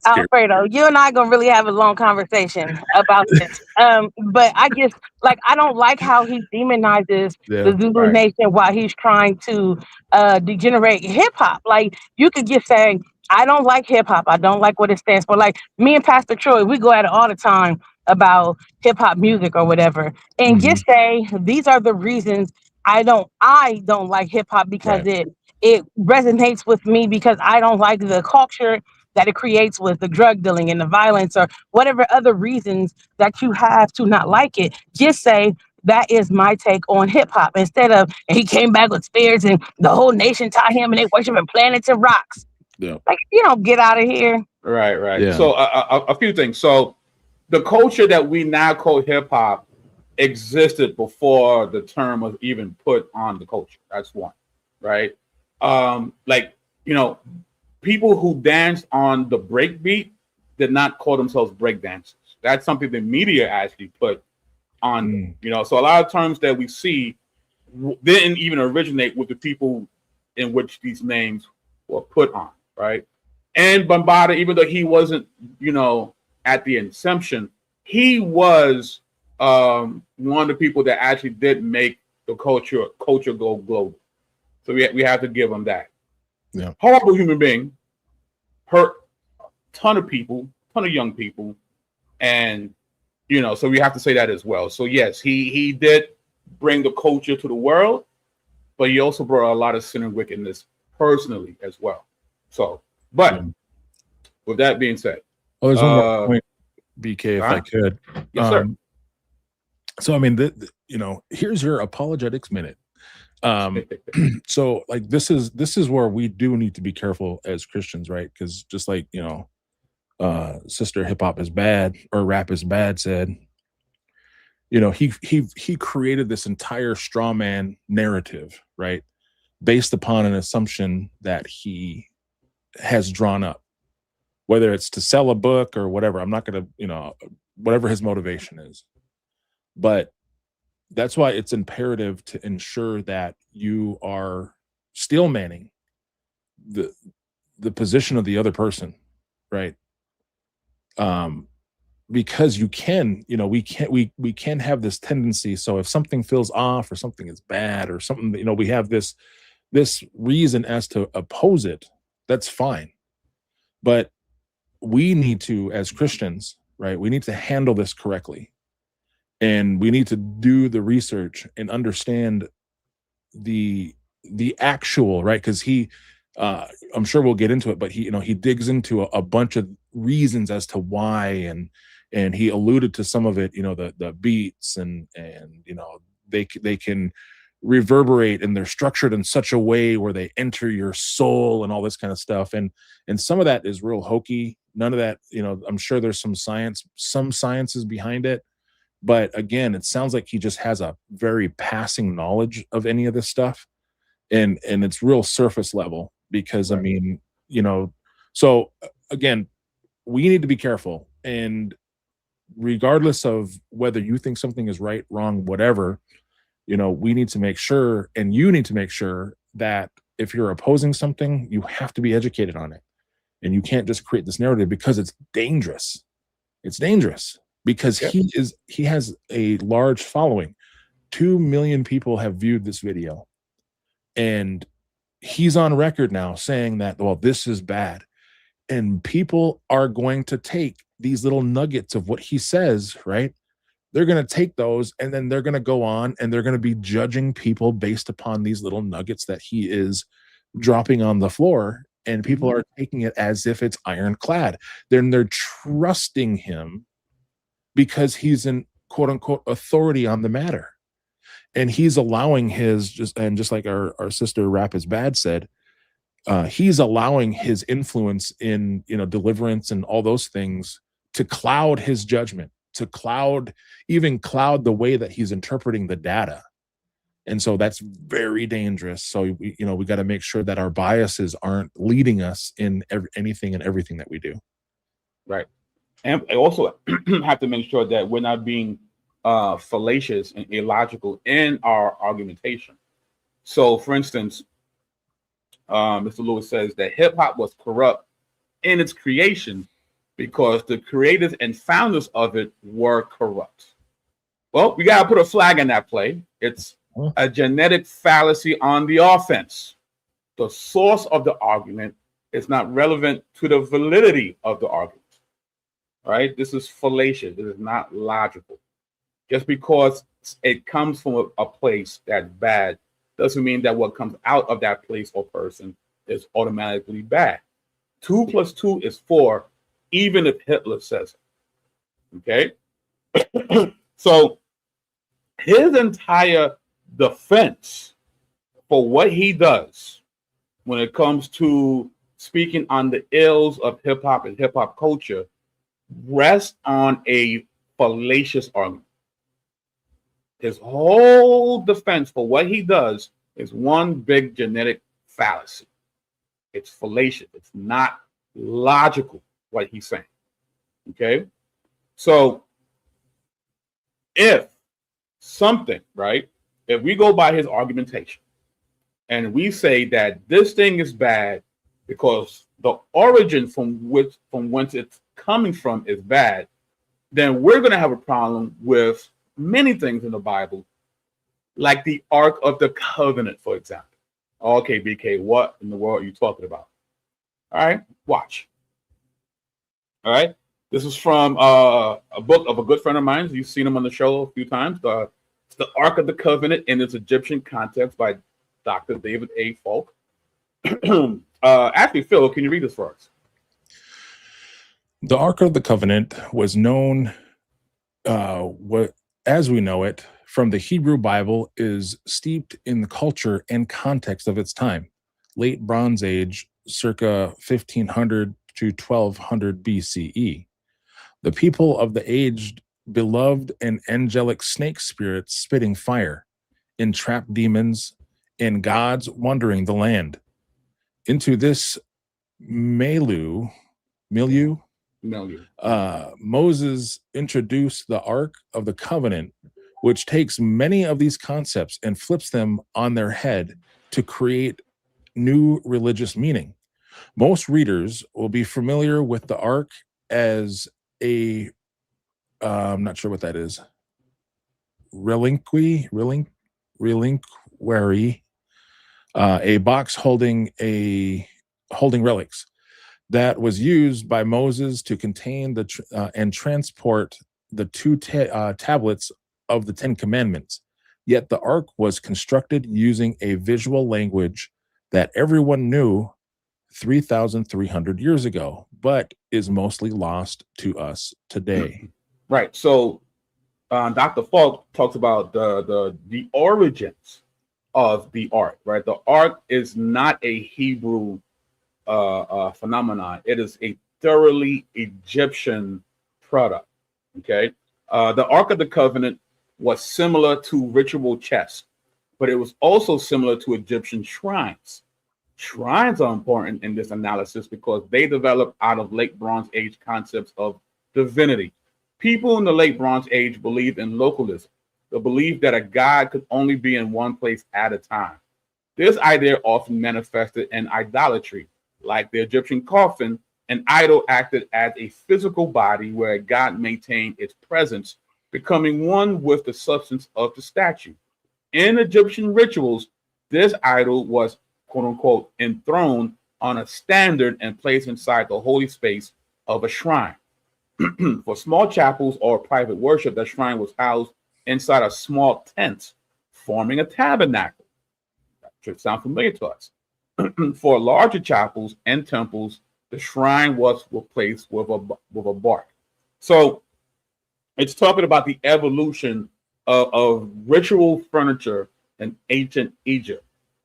Alfredo, you and I gonna really have a long conversation about this. But I just, like, I don't like how he demonizes the Zulu nation while he's trying to degenerate hip hop. Like, you could just say, I don't like hip hop. I don't like what it stands for. Like, me and Pastor Troy, we go at it all the time about hip hop music or whatever, and just say these are the reasons I don't like hip hop because it resonates with me because I don't like the culture that it creates with the drug dealing and the violence or whatever other reasons that you have to not like it. Just say that is my take on hip hop instead of and he came back with spears and the whole nation taught him and they worshiping planets and rocks. Yeah. Like, you know, get out of here. Right. Yeah. So a few things. So the culture that we now call hip hop existed before the term was even put on the culture. That's one, right? Like, you know, people who danced on the break beat did not call themselves break dancers. That's something the media actually put on them, you know. So a lot of terms that we see didn't even originate with the people in which these names were put on, right? And Bambaataa, even though he wasn't, you know, at the inception, he was one of the people that actually did make the culture go global. So we have to give him that. Yeah. Horrible human being, hurt a ton of people, ton of young people, and you know, so we have to say that as well. So yes, he did bring the culture to the world, but he also brought a lot of sin and wickedness personally as well. So, but with that being said, there's one more point, BK, if I could. Yes, sir. So, I mean, you know, here's your apologetics minute. So, like, this is where we do need to be careful as Christians, right? Because just like, you know, Sister Hip Hop is bad or rap is bad said, you know, he created this entire straw man narrative, right, based upon an assumption that he has drawn up, whether it's to sell a book or whatever. I'm not going to, you know, whatever his motivation is. But that's why it's imperative to ensure that you are steel manning the position of the other person, right? Because you can, you know, we can have this tendency. So if something feels off or something is bad or something, you know, we have this reason as to oppose it. That's fine. But we need to, as Christians, right, we need to handle this correctly. And we need to do the research and understand the actual, right? Because I'm sure we'll get into it, but he, you know, he digs into a bunch of reasons as to why, and he alluded to some of it, you know, the beats and you know, they can reverberate and they're structured in such a way where they enter your soul and all this kind of stuff. And some of that is real hokey. None of that, you know, I'm sure there's some sciences behind it. But again, it sounds like he just has a very passing knowledge of any of this stuff. And it's real surface level because, right. I mean, you know, so again, we need to be careful. And regardless of whether you think something is right, wrong, whatever, you know, we need to make sure, and you need to make sure that if you're opposing something, you have to be educated on it. And you can't just create this narrative because it's dangerous. It's dangerous. Because he has a large following. 2 million people have viewed this video. And he's on record now saying that, well, this is bad. And people are going to take these little nuggets of what he says, right? They're going to take those and then they're going to go on and they're going to be judging people based upon these little nuggets that he is dropping on the floor. And people are taking it as if it's ironclad. Then they're trusting him because he's an quote unquote authority on the matter. And he's allowing just like our sister Rap is Bad said, he's allowing his influence in, you know, deliverance and all those things to cloud his judgment, to cloud the way that he's interpreting the data. And so that's very dangerous. So, we got to make sure that our biases aren't leading us in anything and everything that we do. Right. And I also have to make sure that we're not being fallacious and illogical in our argumentation. So, for instance, Mr. Lewis says that hip hop was corrupt in its creation because the creators and founders of it were corrupt. Well, we got to put a flag in that play. It's a genetic fallacy on the offense. The source of the argument is not relevant to the validity of the argument. Right? This is fallacious. This is not logical. Just because it comes from a place that's bad doesn't mean that what comes out of that place or person is automatically bad. 2 + 2 is 4, even if Hitler says it. Okay? So his entire defense for what he does when it comes to speaking on the ills of hip hop and hip hop culture rests on a fallacious argument. His whole defense for what he does is one big genetic fallacy. It's fallacious. It's not logical what he's saying. Okay? So if something, right, if we go by his argumentation and we say that this thing is bad because the origin from whence it's coming from is bad, then we're going to have a problem with many things in the Bible, like the Ark of the Covenant, for example. Okay, BK, what in the world are you talking about? All right, watch. All right, this is from a book of a good friend of mine. You've seen him on the show a few times. It's the Ark of the Covenant in its Egyptian context by Dr. David A. Falk. Actually, Phil, can you read this for us? The Ark of the Covenant was known, as we know it, from the Hebrew Bible, is steeped in the culture and context of its time, late Bronze Age, circa 1500 to 1200 BCE. The people of the age beloved an angelic snake spirits spitting fire, entrapped demons, and gods wandering the land. Into this milieu, Moses introduced the Ark of the Covenant, which takes many of these concepts and flips them on their head to create new religious meaning. Most readers will be familiar with the Ark as a, I'm not sure what that is, reliquary, a box holding relics that was used by Moses to contain and transport the two tablets of the 10 Commandments. Yet the Ark was constructed using a visual language that everyone knew 3,300 years ago, but is mostly lost to us today. Right. So Dr. Falk talks about the origins of the Ark, right? The Ark is not a Hebrew phenomenon. It is a thoroughly Egyptian product. Okay. The Ark of the Covenant was similar to ritual chests, but it was also similar to Egyptian shrines. Shrines are important in this analysis because they developed out of late Bronze Age concepts of divinity. People in the late Bronze Age believed in localism, the belief that a god could only be in one place at a time. This idea often manifested in idolatry. Like the Egyptian coffin, an idol acted as a physical body where a god maintained its presence, becoming one with the substance of the statue. In Egyptian rituals, this idol was, quote unquote, enthroned on a standard and placed inside the holy space of a shrine. For small chapels or private worship, the shrine was housed inside a small tent, forming a tabernacle. That should sound familiar to us. For larger chapels and temples, the shrine was replaced with a bark. So it's talking about the evolution of ritual furniture in ancient Egypt,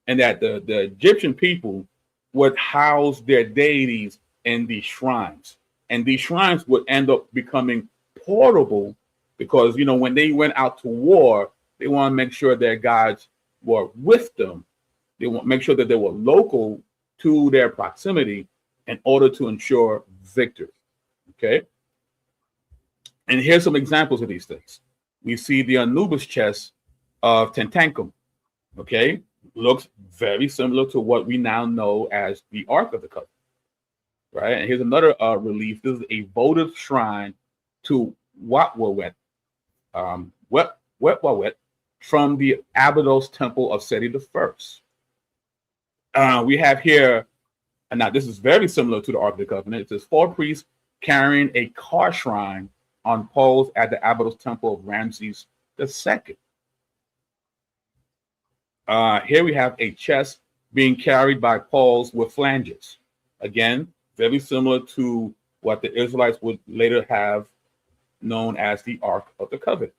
and that the Egyptian people would house their deities in these shrines. And these shrines would end up becoming portable because, you know, when they went out to war, they want to make sure their gods were with them. They want to make sure that they were local to their proximity in order to ensure victory. Okay. And here's some examples of these things. We see the Anubis chest of Tutankhamun. Okay. Looks very similar to what we now know as the Ark of the Covenant. Right. And here's another relief. This is a votive shrine to Wetwawet, from the Abydos temple of Seti I. We have here, and now this is very similar to the Ark of the Covenant. It says 4 priests carrying a car shrine on poles at the Abydos temple of Ramses II. Here we have a chest being carried by poles with flanges. Again, very similar to what the Israelites would later have known as the Ark of the Covenant.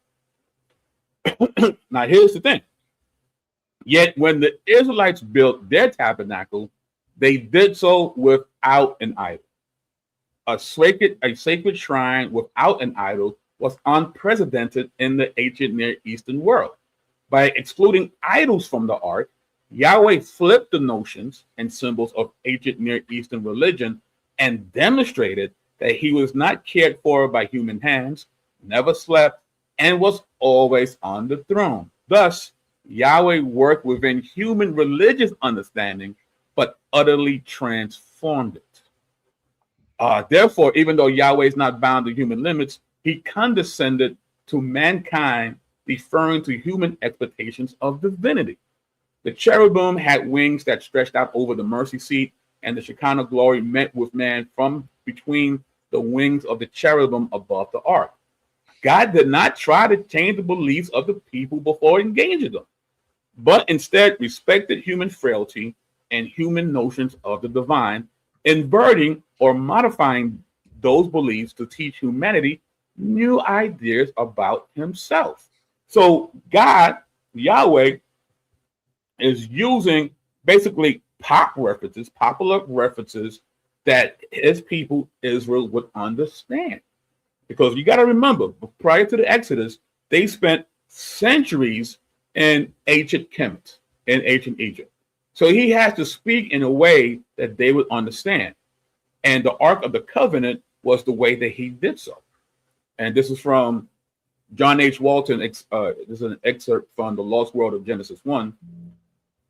Now, here's the thing. Yet, when the Israelites built their tabernacle, they did so without an idol. A sacred shrine without an idol was unprecedented in the ancient Near Eastern world. By excluding idols from the ark, Yahweh flipped the notions and symbols of ancient Near Eastern religion and demonstrated that he was not cared for by human hands, never slept, and was always on the throne. Thus, Yahweh worked within human religious understanding, but utterly transformed it. Therefore, even though Yahweh is not bound to human limits, he condescended to mankind, deferring to human expectations of divinity. The cherubim had wings that stretched out over the mercy seat, and the Shekinah glory met with man from between the wings of the cherubim above the ark. God did not try to change the beliefs of the people before engaging them, but instead respected human frailty and human notions of the divine, inverting or modifying those beliefs to teach humanity new ideas about himself. So God, Yahweh, is using basically popular references that his people Israel would understand. Because you got to remember, prior to the Exodus, they spent centuries in ancient Kemet, in ancient Egypt. So he has to speak in a way that they would understand. And the Ark of the Covenant was the way that he did so. And this is from John H. Walton. This is an excerpt from The Lost World of Genesis 1.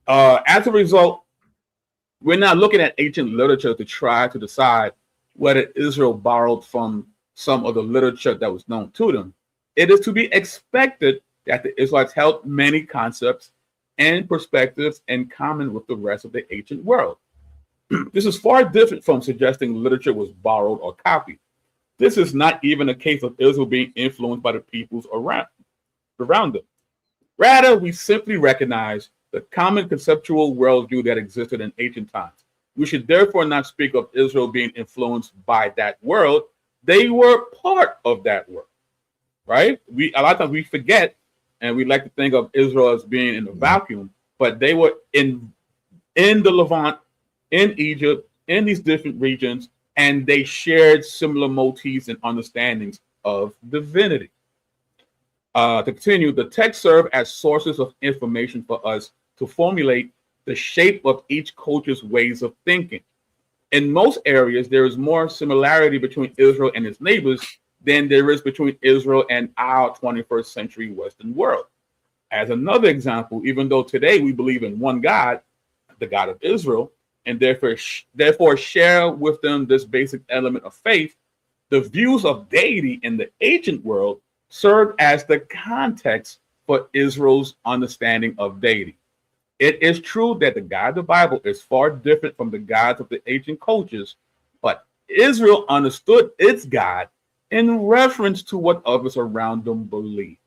As a result, we're not looking at ancient literature to try to decide whether Israel borrowed from some of the literature that was known to them. It is to be expected that the Israelites held many concepts and perspectives in common with the rest of the ancient world. This is far different from suggesting literature was borrowed or copied. This is not even a case of Israel being influenced by the peoples around them. Rather, we simply recognize the common conceptual worldview that existed in ancient times. We should therefore not speak of Israel being influenced by that world. They were part of that world, right? A lot of times we forget, and we like to think of Israel as being in a vacuum, but they were in the Levant, in Egypt, in these different regions, and they shared similar motifs and understandings of divinity. To continue, the texts serve as sources of information for us to formulate the shape of each culture's ways of thinking. In most areas, there is more similarity between Israel and its neighbors than there is between Israel and our 21st century Western world. As another example, even though today we believe in one God, the God of Israel, and therefore share with them this basic element of faith, the views of deity in the ancient world served as the context for Israel's understanding of deity. It is true that the God of the Bible is far different from the gods of the ancient cultures, but Israel understood its God in reference to what others around them believed.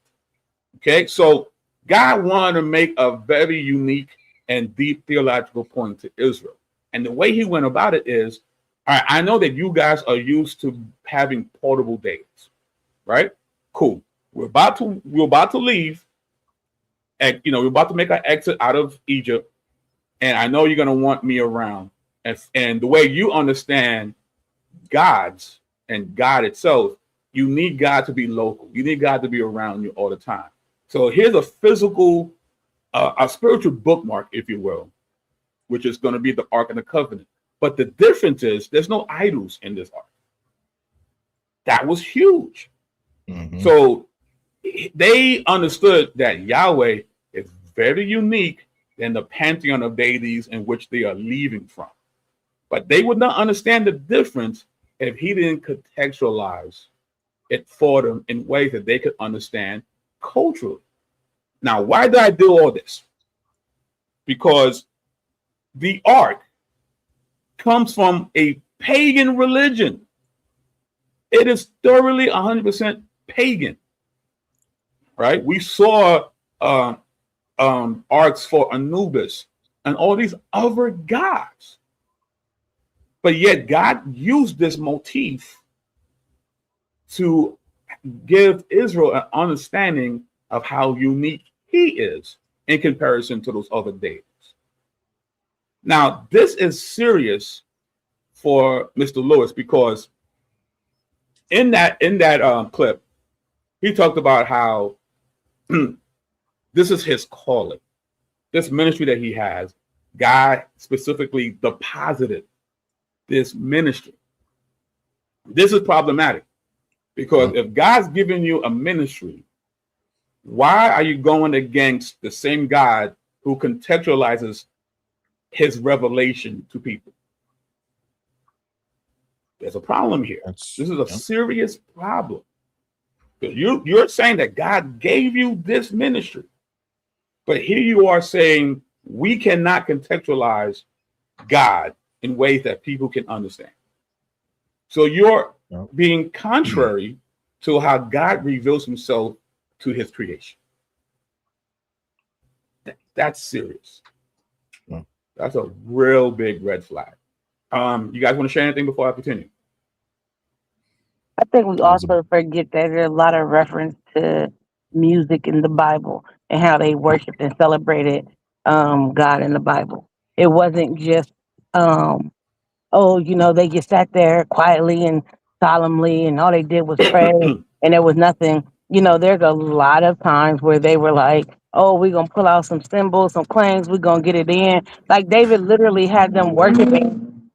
Okay, so God wanted to make a very unique and deep theological point to Israel. And the way he went about it is, all right, I know that you guys are used to having portable deities, right? Cool. We're about to leave. And we're about to make our exit out of Egypt, and I know you're going to want me around. And the way you understand gods and God itself, you need God to be local. You need God to be around you all the time. So here's a physical, a spiritual bookmark, if you will, which is going to be the Ark of the Covenant. But the difference is there's no idols in this ark. That was huge. Mm-hmm. So they understood that Yahweh is very unique than the pantheon of deities in which they are leaving from. But they would not understand the difference if he didn't contextualize it for them in ways that they could understand culturally. Now, why did I do all this? Because the ark comes from a pagan religion. It is thoroughly 100% pagan. Right? We saw arts for Anubis and all these other gods. But yet God used this motif to give Israel an understanding of how unique he is in comparison to those other deities. Now, this is serious for Mr. Lewis, because in that clip, he talked about how this is his calling, this ministry that he has. God specifically deposited this ministry. This is problematic, because if God's giving you a ministry, why are you going against the same God who contextualizes his revelation to people? There's a problem here. This is a serious problem. You're saying that God gave you this ministry, but here you are saying we cannot contextualize God in ways that people can understand. So you're being contrary to how God reveals himself to his creation. That's serious. That's a real big red flag. You guys want to share anything before I continue? I think we also forget that there's a lot of reference to music in the Bible and how they worshiped and celebrated God in the Bible. It wasn't just they just sat there quietly and solemnly and all they did was pray and there was nothing. There's a lot of times where they were like, oh, we're going to pull out some cymbals, some clangs, we're going to get it in. Like David literally had them worshiping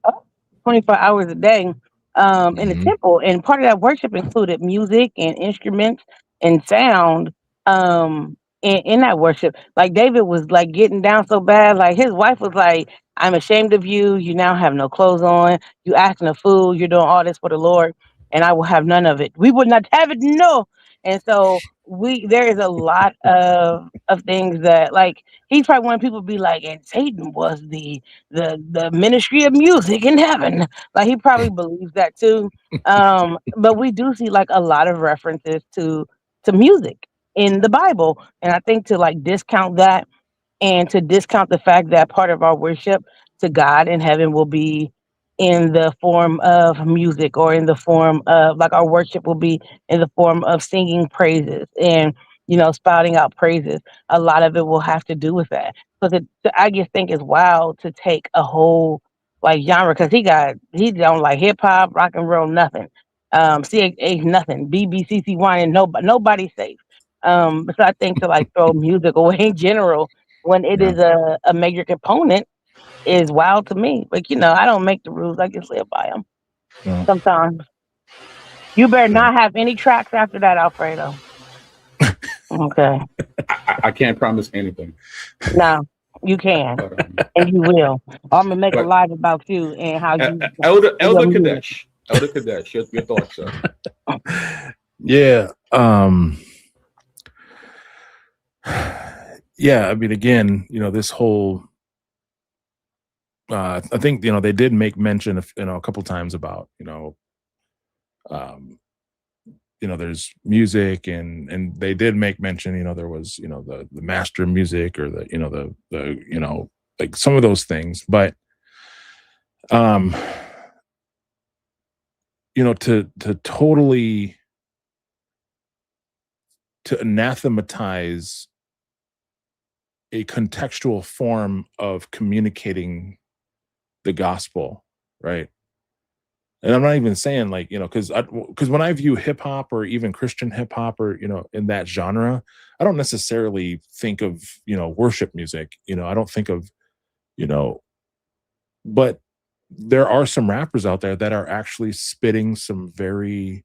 24 hours a day in the temple. And part of that worship included music and instruments and sound in that worship. Like David was like getting down so bad, like his wife was like, I'm ashamed of you. You now have no clothes on. You acting a fool. You're doing all this for the Lord, and I will have none of it. We would not have it, no. And so there is a lot of things that, like, he's probably wanting people to be like, and Satan was the ministry of music in heaven. Like he probably believes that too. But we do see like a lot of references to music in the Bible, and I think to like discount that and to discount the fact that part of our worship to God in heaven will be in the form of music, or in the form of like our worship will be in the form of singing praises and spouting out praises. A lot of it will have to do with that, because I just think it's wild to take a whole like genre, because he don't like hip hop, rock and roll, nothing. CHH, nothing. BBCC1, and nobody's safe. So I think to like throw music away in general when it is a major component is wild to me. But I don't make the rules; I just live by them. Sometimes you better not have any tracks after that, Alfredo. Okay. I can't promise anything. No, you can, and you will. I'm gonna make a live about you and how you. Elder Cadesh. Elder Cadesh, your thoughts, sir? Yeah. Yeah. I mean, again, this whole. I think they did make mention of a couple times about there's music, and they did make mention there was the master music, or the like some of those things, but to totally to anathematize a contextual form of communicating the gospel, right? And I'm not even saying like, because when I view hip hop, or even Christian hip hop, or, in that genre, I don't necessarily think of, worship music, I don't think of, but there are some rappers out there that are actually spitting some very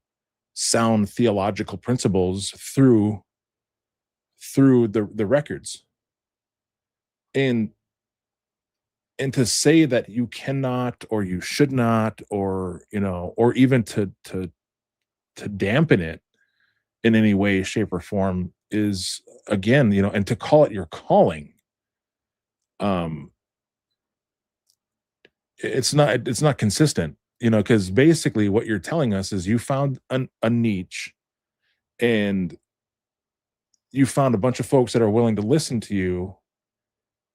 sound theological principles through the records. And to say that you cannot, or you should not, or or even to dampen it in any way, shape, or form is, again, and to call it your calling, it's not consistent, because basically what you're telling us is you found a niche, and you found a bunch of folks that are willing to listen to you.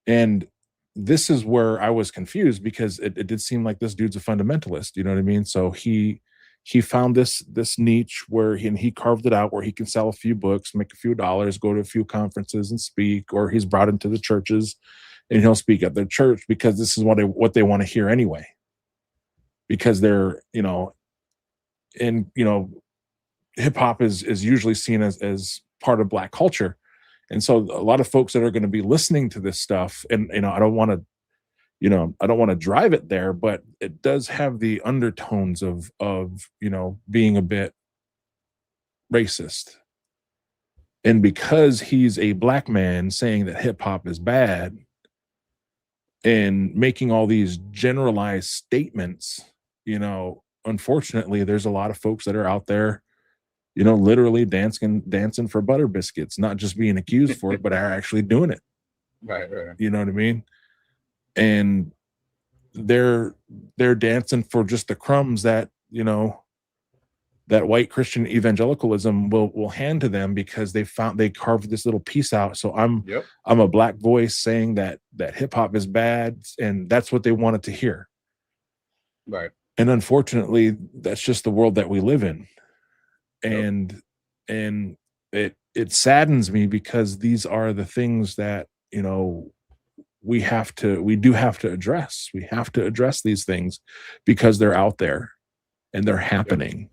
And this is where I was confused, because it did seem like this dude's a fundamentalist, you know what I mean? So he found this niche where he carved it out where he can sell a few books, make a few dollars, go to a few conferences and speak, or he's brought into the churches and he'll speak at their church because this is what they want to hear anyway. Because they're, hip hop is usually seen as part of Black culture. And so a lot of folks that are going to be listening to this stuff, and I don't want to drive it there, but it does have the undertones of being a bit racist. And because he's a Black man saying that hip hop is bad and making all these generalized statements, unfortunately, there's a lot of folks that are out there, literally dancing for butter biscuits, not just being accused for it, but are actually doing it. Right. You know what I mean? And they're dancing for just the crumbs that, that white Christian evangelicalism will hand to them, because they carved this little piece out. So I'm a Black voice saying that hip hop is bad, and that's what they wanted to hear. Right. And unfortunately, that's just the world that we live in. And it saddens me, because these are the things that we do have to address. We have to address these things because they're out there and they're happening.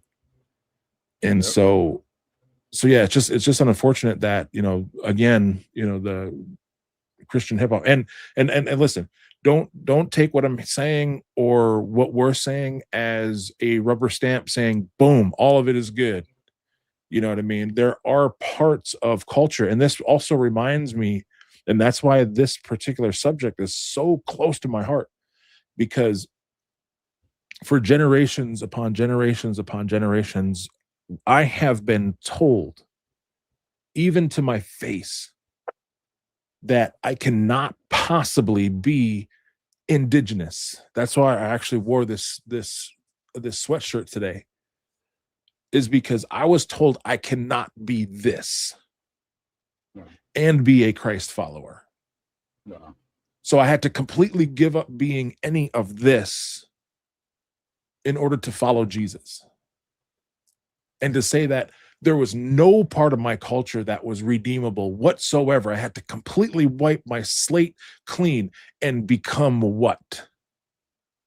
And so yeah, it's just unfortunate that again, the Christian hip hop and listen, don't take what I'm saying or what we're saying as a rubber stamp saying boom, all of it is good. You know what I mean? There are parts of culture, and this also reminds me, and that's why this particular subject is so close to my heart, because for generations upon generations upon generations, I have been told, even to my face, that I cannot possibly be indigenous. That's why I actually wore this sweatshirt today, is because I was told I cannot be this and be a Christ follower. No. So I had to completely give up being any of this in order to follow Jesus. And to say that there was no part of my culture that was redeemable whatsoever. I had to completely wipe my slate clean and become what?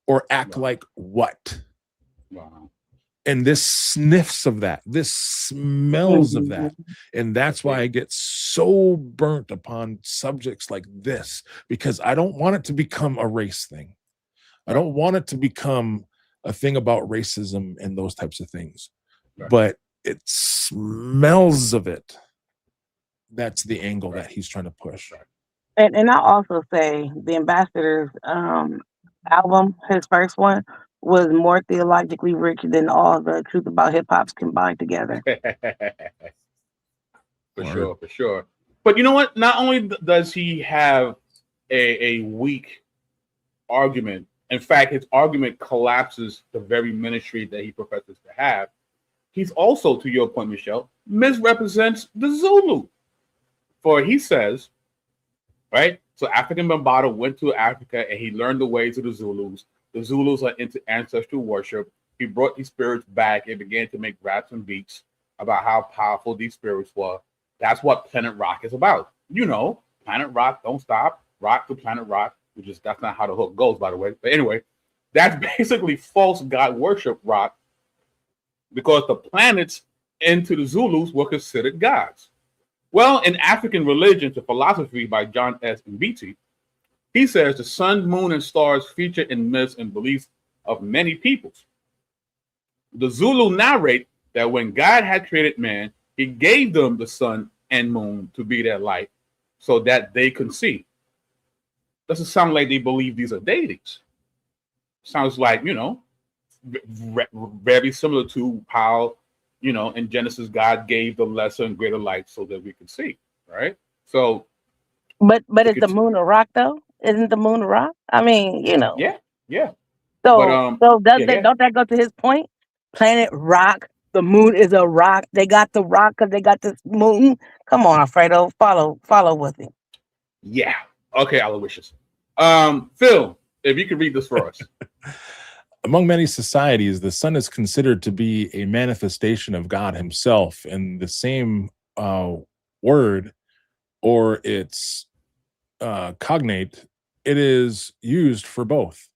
Or act like what? Wow. And this sniffs of that, this smells of that. And that's why I get so burnt upon subjects like this, because I don't want it to become a race thing. I don't want it to become a thing about racism and those types of things. Right. But it smells of it. That's the angle that he's trying to push. And I'll also say the Ambassador's album, his first one, was more theologically rich than all the Truth About Hip Hop's combined together. For sure. But you know what? Not only does he have a weak argument, in fact, his argument collapses the very ministry that he professes to have. He's also, to your point, Michelle, misrepresents the Zulu. For he says, right? So African Bambaataa went to Africa and he learned the ways of the Zulus. The Zulus are into ancestral worship. He brought these spirits back and began to make raps and beats about how powerful these spirits were. That's what Planet Rock is about. Planet Rock, don't stop, rock to Planet Rock, that's not how the hook goes, by the way. But anyway, that's basically false God worship rock, because the planets into the Zulus were considered gods. Well, in African religion to philosophy by John S. Mbiti, he says the sun, moon, and stars feature in myths and beliefs of many peoples. The Zulu narrate that when God had created man, he gave them the sun and moon to be their light so that they could see. Doesn't sound like they believe these are deities. Sounds like, very similar to how, in Genesis, God gave the lesser and greater light so that we could see, right? So, but is the moon a rock though? Isn't the moon a rock? I mean, Yeah. So, don't that go to his point? Planet Rock the moon is a rock. They got the rock because they got this moon. Come on, Alfredo, follow with it. Yeah. Okay, Aloysius. Phil, if you could read this for us. Among many societies, the sun is considered to be a manifestation of God himself, and the same word or its cognate, it is used for both.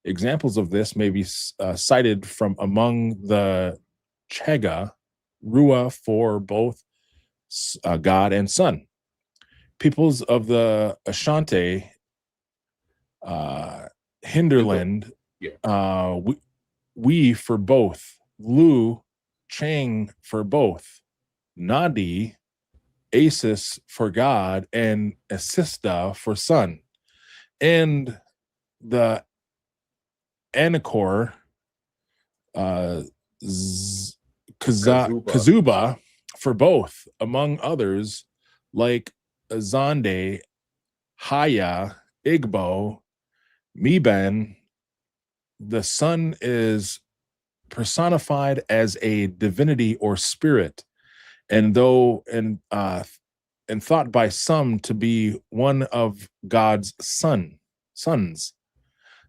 Examples of this may be cited from among the Chega, Rua for both God and Son. Peoples of the Ashanti, Hinterland, we for both, Lu, Chang for both, Nadi, Asis for God, and Assista for Son. And the Anakor, Kazuba for both, among others, like Azande, Haya, Igbo, Miban. The sun is personified as a divinity or spirit, and thought by some to be one of God's sons.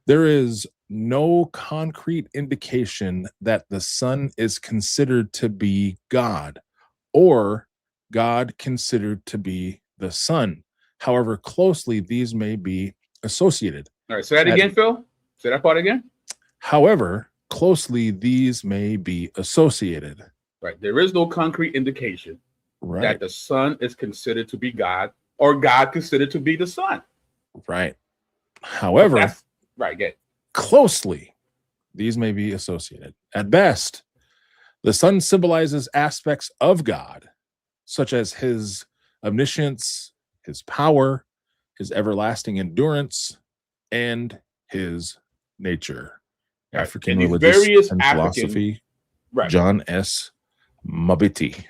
There is no concrete indication that the sun is considered to be God, or God considered to be the sun. However closely these may be associated. All right, say that again, Phil. Say that part again. However closely these may be associated. Right. There is no concrete indication that the sun is considered to be God, or God considered to be the sun. Right. However, get closely these may be associated. At best, the sun symbolizes aspects of God, such as his omniscience, his power, his everlasting endurance, and his nature. African religious and philosophy, John S. Mabiti.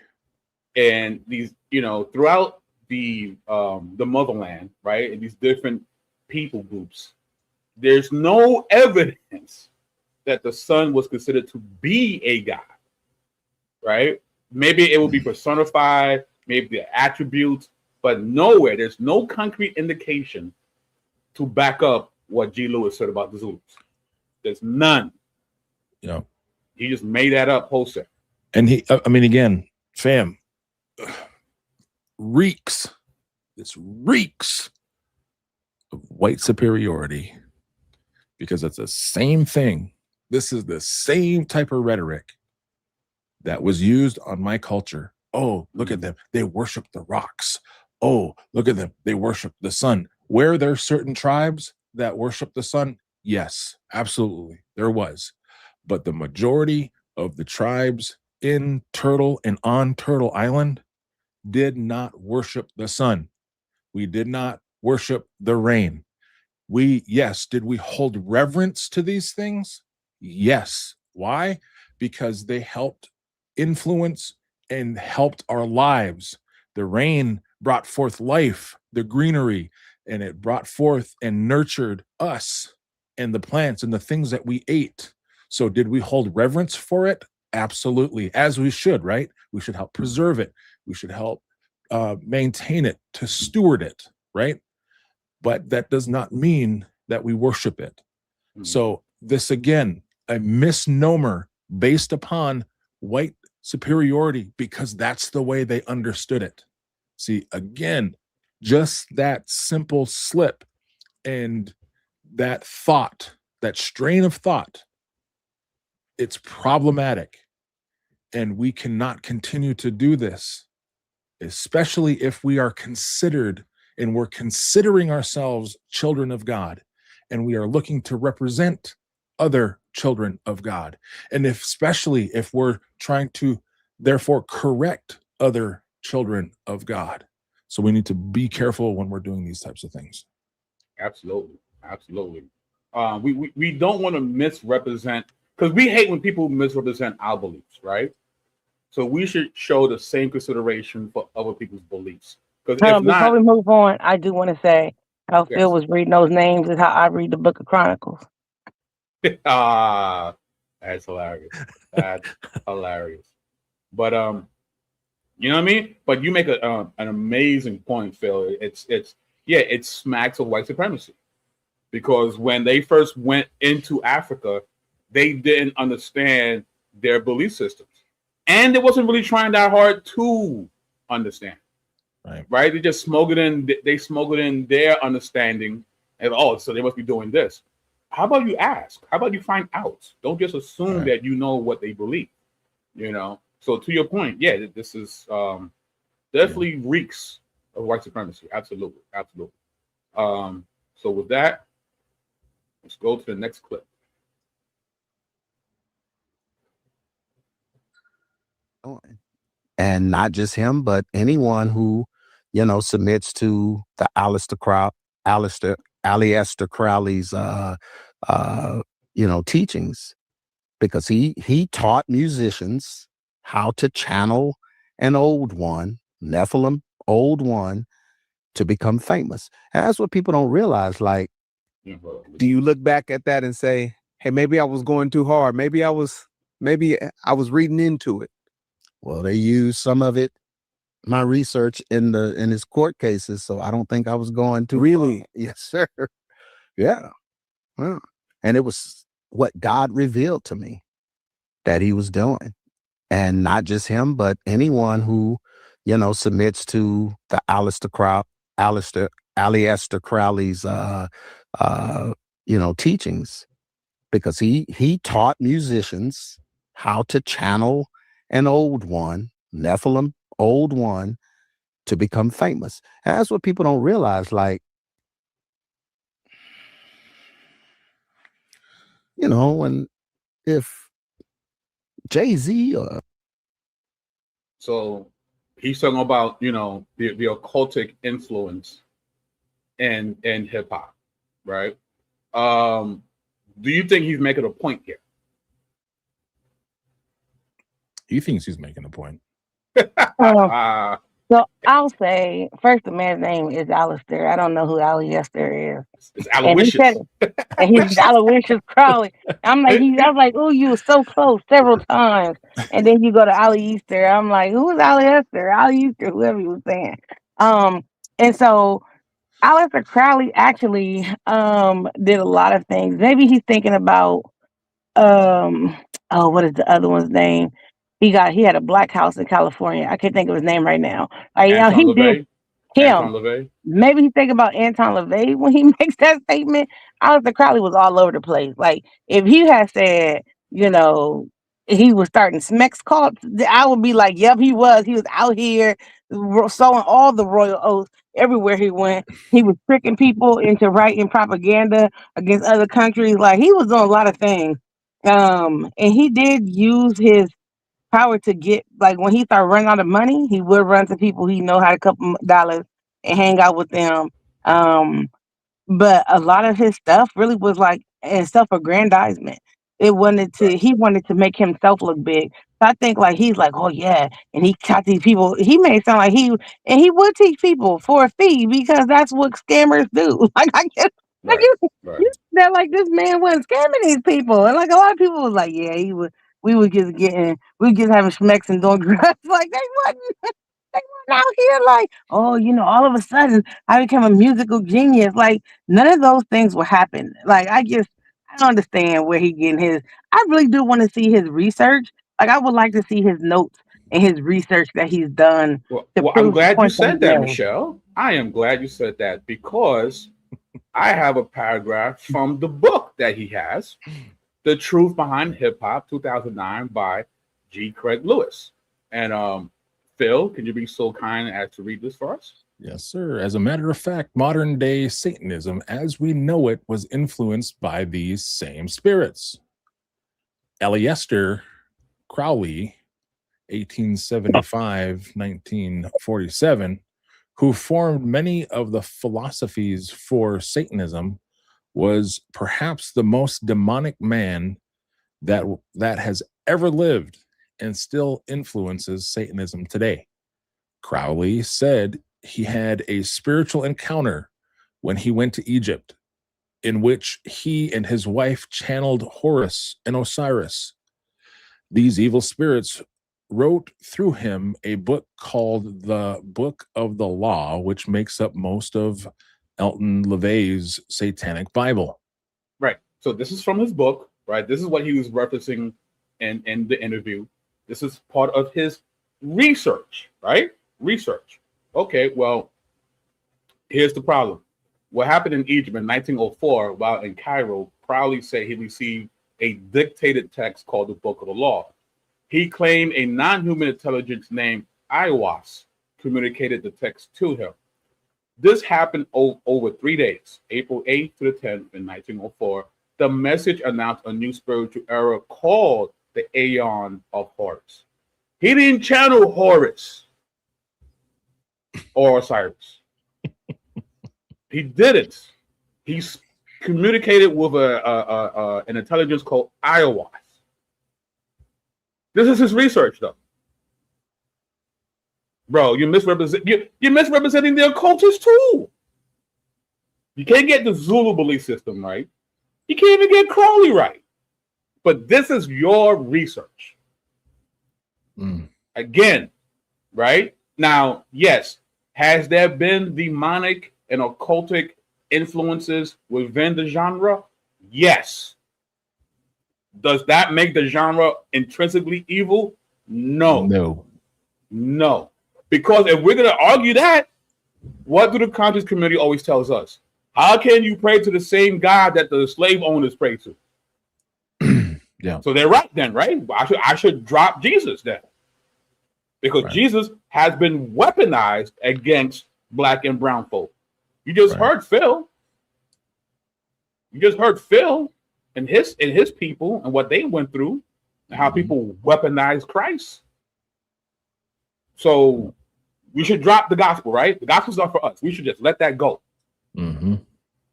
And these, throughout the motherland, right, and these different people groups, there's no evidence that the sun was considered to be a god, right? Maybe it will be personified, maybe the attributes, but nowhere, there's no concrete indication to back up what G. Lewis said about the Zulus. There's none. He just made that up wholesale. And again, fam, reeks of white superiority, because it's the same thing. This is the same type of rhetoric that was used on my culture. Oh, look at them. They worship the rocks. Oh, look at them. They worship the sun. Were there certain tribes that worship the sun? Yes, absolutely. There was. But the majority of the tribes in Turtle and on Turtle Island did not worship the sun. We did not worship the rain. Did we hold reverence to these things? Yes. Why? Because they helped influence and helped our lives. The rain brought forth life, the greenery, and it brought forth and nurtured us and the plants and the things that we ate. So did we hold reverence for it? Absolutely, as we should, right? We should help preserve it. We should help maintain it, to steward it, right? But that does not mean that we worship it. So this, again, a misnomer based upon white superiority, because that's the way they understood it. See, again, just that simple slip and that thought, that strain of thought, it's problematic. And we cannot continue to do this, especially if we are considered and we're considering ourselves children of God, and we are looking to represent other children of God. And especially if we're trying to therefore correct other children of God. So we need to be careful when we're doing these types of things. Absolutely. We don't want to misrepresent, because we hate when people misrepresent our beliefs, right? So we should show the same consideration for other people's beliefs. Because before we move on, I do want to say how Phil was reading those names is how I read the Book of Chronicles. That's hilarious. That's hilarious. But you know what I mean? But you make an amazing point, Phil. It smacks of white supremacy, because when they first went into Africa, they didn't understand their belief systems, and it wasn't really trying that hard to understand. Right? They just smuggled in. They smuggled in their understanding, and so they must be doing this. How about you ask? How about you find out? Don't just assume that you know what they believe. You know. So to your point, yeah, this is definitely reeks of white supremacy. Absolutely, absolutely. So with that, let's go to the next clip. And not just him, but anyone who, submits to the Aleister Crowley's, teachings, because he taught musicians how to channel an old one, Nephilim, old one, to become famous. And that's what people don't realize. Like, do you look back at that and say, hey, maybe I was going too hard. Maybe I was reading into it. Well, they used some of it, my research in his court cases, so I don't think I was going too really. Yes, sir. Yeah. Well, and it was what God revealed to me that he was doing. And not just him, but anyone who, submits to the Aleister Crowley's teachings, because he taught musicians how to channel an old one, Nephilim, old one, to become famous. And that's what people don't realize. Like, when if Jay-Z so he's talking about the occultic influence in hip hop, right? Do you think he's making a point here? He thinks he's making a point. So I'll say first, the man's name is Alistair. I don't know who Aleister is. It's Aloysius. And he's Aloysius Crowley. I'm like, oh, you were so close several times. And then you go to Aleister. I'm like, who is Aleister, whoever you were saying. And so Aleister Crowley actually did a lot of things. Maybe he's thinking about what is the other one's name? He had a black house in California. I can't think of his name right now. Anton LaVey. Him. Anton LaVey. Maybe he's thinking about Anton LaVey when he makes that statement. Aleister Crowley was all over the place. Like, if he had said, he was starting Smex cults, I would be like, yep, he was. He was out here sowing all the royal oaths everywhere he went. He was tricking people into writing propaganda against other countries. Like, he was doing a lot of things. And he did use his power to get, like, when he started running out of money, he would run to people he know had a couple dollars and hang out with them. But a lot of his stuff really was like self-aggrandizement. He wanted to make himself look big. So I think, like, he's like, oh yeah, and he taught these people. He made it sound like he would teach people for a fee, because that's what scammers do. Like, I guess, that, like, this man wasn't scamming these people, and like a lot of people was like, yeah, he was. We were just having schmecks and doing drugs. Like, they wasn't out here like, oh, all of a sudden I became a musical genius. Like, none of those things will happen. Like, I don't understand where he getting his. I really do want to see his research. Like, I would like to see his notes and his research that he's done. Well, I'm glad you said that, Michelle. I am glad you said that, because I have a paragraph from the book that he has, The Truth Behind Hip Hop, 2009, by Craige Lewis. And Phil, can you be so kind as to read this for us? Yes, sir. As a matter of fact, modern day Satanism, as we know it, was influenced by these same spirits. Aleister Crowley, 1875-1947, who formed many of the philosophies for Satanism, was perhaps the most demonic man that has ever lived, and still influences Satanism today. Crowley said he had a spiritual encounter when he went to Egypt, in which he and his wife channeled Horus and Osiris. These evil spirits wrote through him a book called the Book of the Law, which makes up most of Elton LaVey's Satanic Bible. Right. So this is from his book, right? This is what he was referencing in the interview. This is part of his research, right? Research. Okay, well, here's the problem. What happened in Egypt in 1904 while in Cairo proudly said he received a dictated text called the Book of the Law. He claimed a non-human intelligence named Iwas communicated the text to him. This happened over 3 days, April 8th to the 10th in 1904. The message announced a new spiritual era called the Aeon of Horus. He didn't channel Horus or Osiris. He didn't. He communicated with an intelligence called Iwas. This is his research, though. Bro, you're misrepresenting the occultists too. You can't get the Zulu belief system right. You can't even get Crowley right. But this is your research. Again, right? Now, yes, has there been demonic and occultic influences within the genre? Yes. Does that make the genre intrinsically evil? No. Because if we're going to argue that, what do the conscious community always tells us? How can you pray to the same God that the slave owners pray to? Yeah. So they're right then, right? I should drop Jesus then. Because Jesus has been weaponized against black and brown folk. You just heard Phil. You just heard Phil and his people and what they went through and how people weaponize Christ. So we should drop the gospel, right? The gospel's not for us. We should just let that go.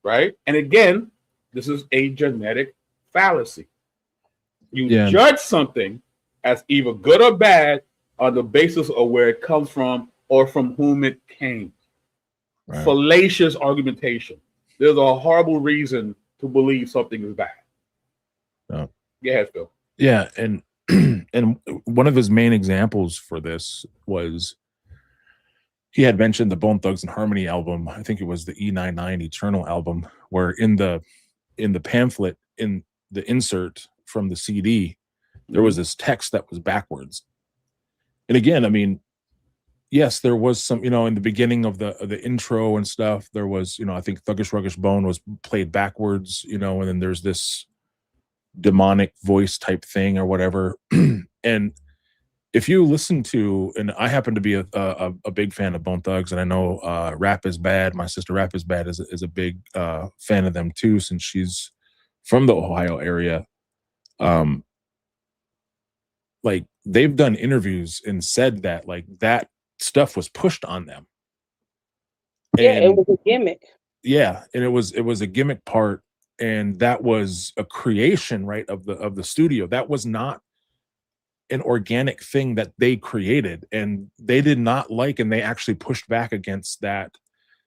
Right? And again, this is a genetic fallacy. You judge something as either good or bad on the basis of where it comes from or from whom it came. Fallacious argumentation. There's a horrible reason to believe something is bad. Go ahead, Phil. Yeah, and and one of his main examples for this was he had mentioned the Bone Thugs and Harmony album. I think it was the E99 Eternal album, where in the pamphlet, in the insert from the CD, there was this text that was backwards. And again, I mean, yes, there was some, in the beginning of the intro and stuff, there was, I think Thuggish Ruggish Bone was played backwards, and then there's this demonic voice type thing or whatever. And if you listen to, and I happen to be a big fan of Bone Thugs, and I know Rap is Bad, my sister Rap is Bad is a big fan of them too, since she's from the Ohio area. Like, they've done interviews and said that like that stuff was pushed on them. And it was a gimmick. Yeah, and it was a gimmick part, and that was a creation, right, of the studio. That was not an organic thing that they created, and they did not like, and they actually pushed back against that.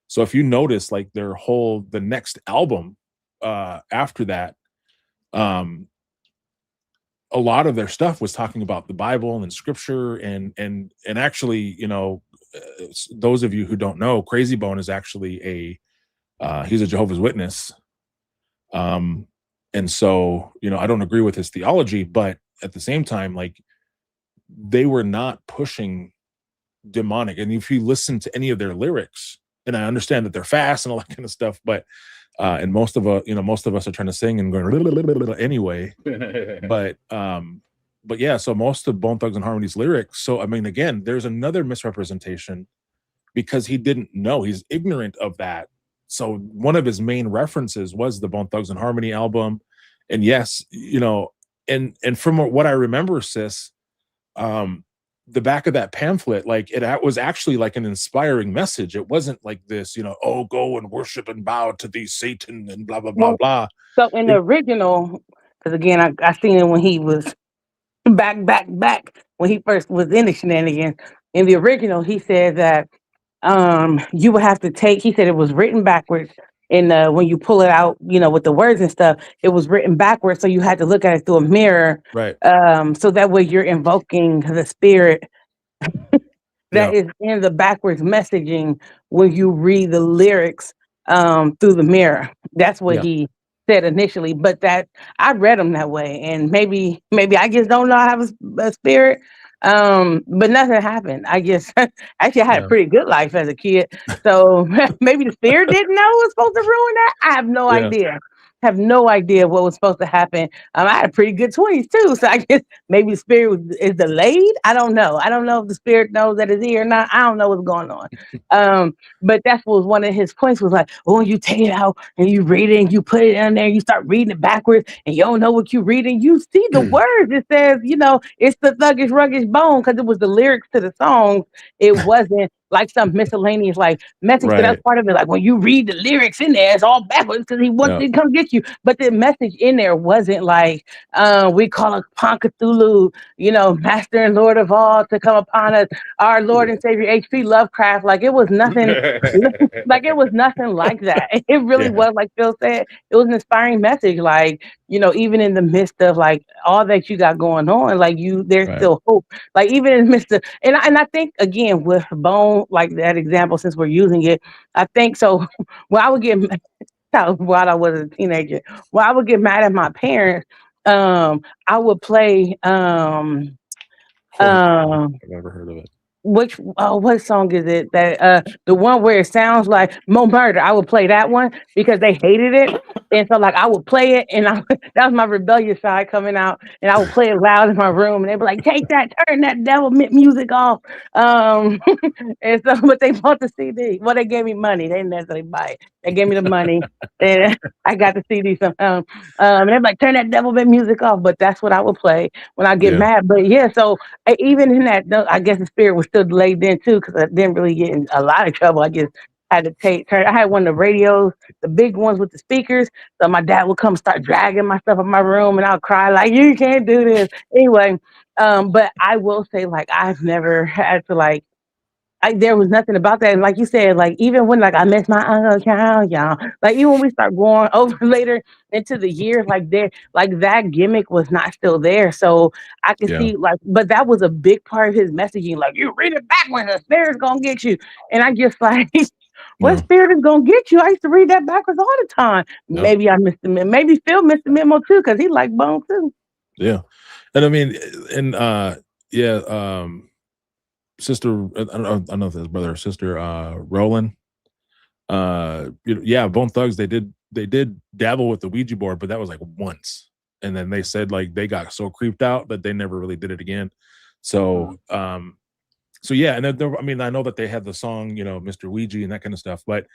So if you notice, like, the next album after that, a lot of their stuff was talking about the Bible and scripture, and actually, those of you who don't know, Crazy Bone is actually he's a Jehovah's Witness. And so, I don't agree with his theology, but at the same time, like, they were not pushing demonic. And if you listen to any of their lyrics, and I understand that they're fast and all that kind of stuff, but and most of us are trying to sing and going anyway. But yeah, so most of Bone Thugs and Harmony's lyrics. So I mean, again, there's another misrepresentation because he didn't know. He's ignorant of that. So one of his main references was the Bone Thugs and Harmony album. And yes, and from what I remember, sis, the back of that pamphlet, like, it was actually like an inspiring message. It wasn't like this, oh, go and worship and bow to thee, Satan, and blah, blah, blah, blah. So in the original, because again, I seen it when he was back when he first was in the shenanigans. In the original, he said that you would have to take, he said it was written backwards, when you pull it out, with the words and stuff, it was written backwards, so you had to look at it through a mirror. Right. So that way you're invoking the spirit that is in the backwards messaging when you read the lyrics through the mirror. That's what he said initially, but that I read them that way, and maybe I just don't know I have a spirit. But nothing happened. I just actually I had a pretty good life as a kid, so maybe the spirit didn't know it was supposed to ruin that. I have no idea. Have no idea what was supposed to happen. I had a pretty good 20s too, so I guess maybe the spirit is delayed. I don't know. I don't know if the spirit knows that it's here or not. I don't know what's going on. But that was one of his points, was like, oh, you take it out and you read it and you put it in there, you start reading it backwards and you don't know what you're reading. You see the words. It says, it's the thuggish, ruggish bone, because it was the lyrics to the songs. It wasn't like some miscellaneous message. So that's part of it. Like when you read the lyrics in there, it's all backwards because he wants to come get you. But the message in there wasn't like, we call upon Cthulhu, Master and Lord of all, to come upon us, our Lord and Savior H.P. Lovecraft. Like it was nothing, it was nothing like that. It really was, like Phil said, it was an inspiring message. Like, even in the midst of like all that you got going on, like there's still hope. Like even in the midst of, and I think again with Bone, like that example, since we're using it, I think so. When I would get while I was a teenager, when I would get mad at my parents, I would play I've never heard of it. What song is it that the one where it sounds like Mo Murder? I would play that one because they hated it, and so like I would play it, and that was my rebellious side coming out, and I would play it loud in my room, and they'd be like, "Take that, turn that devil music off." And so, but they bought the CD. Well, they gave me money. They didn't necessarily buy it. They gave me the money, and I got the CD somehow. And they're like, "Turn that devil music off." But that's what I would play when I get mad. But so even in that, I guess the spirit was still delayed then too, because I didn't really get in a lot of trouble. I just had to turn. I had one of the radios, the big ones with the speakers. So my dad would come start dragging my stuff in my room, and I'll cry like, "You can't do this." Anyway, but I will say, like, I've never had to there was nothing about that. And like you said, like even when I miss my Uncle Child, y'all, like even when we start going over later into the years, that gimmick was not still there. So I can see but that was a big part of his messaging. Like, you read it backwards, the spirit's gonna get you. And I just what spirit is gonna get you? I used to read that backwards all the time. Maybe I missed the memo. Maybe Phil missed the memo too, because he liked Bone too. Yeah. And I mean, sister, I don't know if it's brother or sister, Roland. Bone Thugs, they did dabble with the Ouija board, but that was like once, and then they said like they got so creeped out that they never really did it again. So and then I mean, I know that they had the song, Mr. Ouija and that kind of stuff, but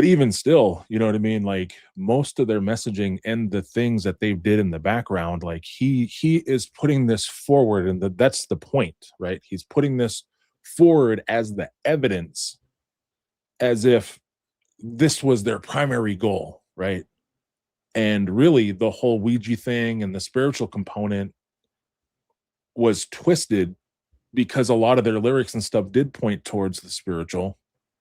even still, you know what I mean? Like most of their messaging and the things that they did in the background, like he is putting this forward, and that's the point, right? He's putting this forward as the evidence, as if this was their primary goal, right? And really the whole Ouija thing and the spiritual component was twisted because a lot of their lyrics and stuff did point towards the spiritual.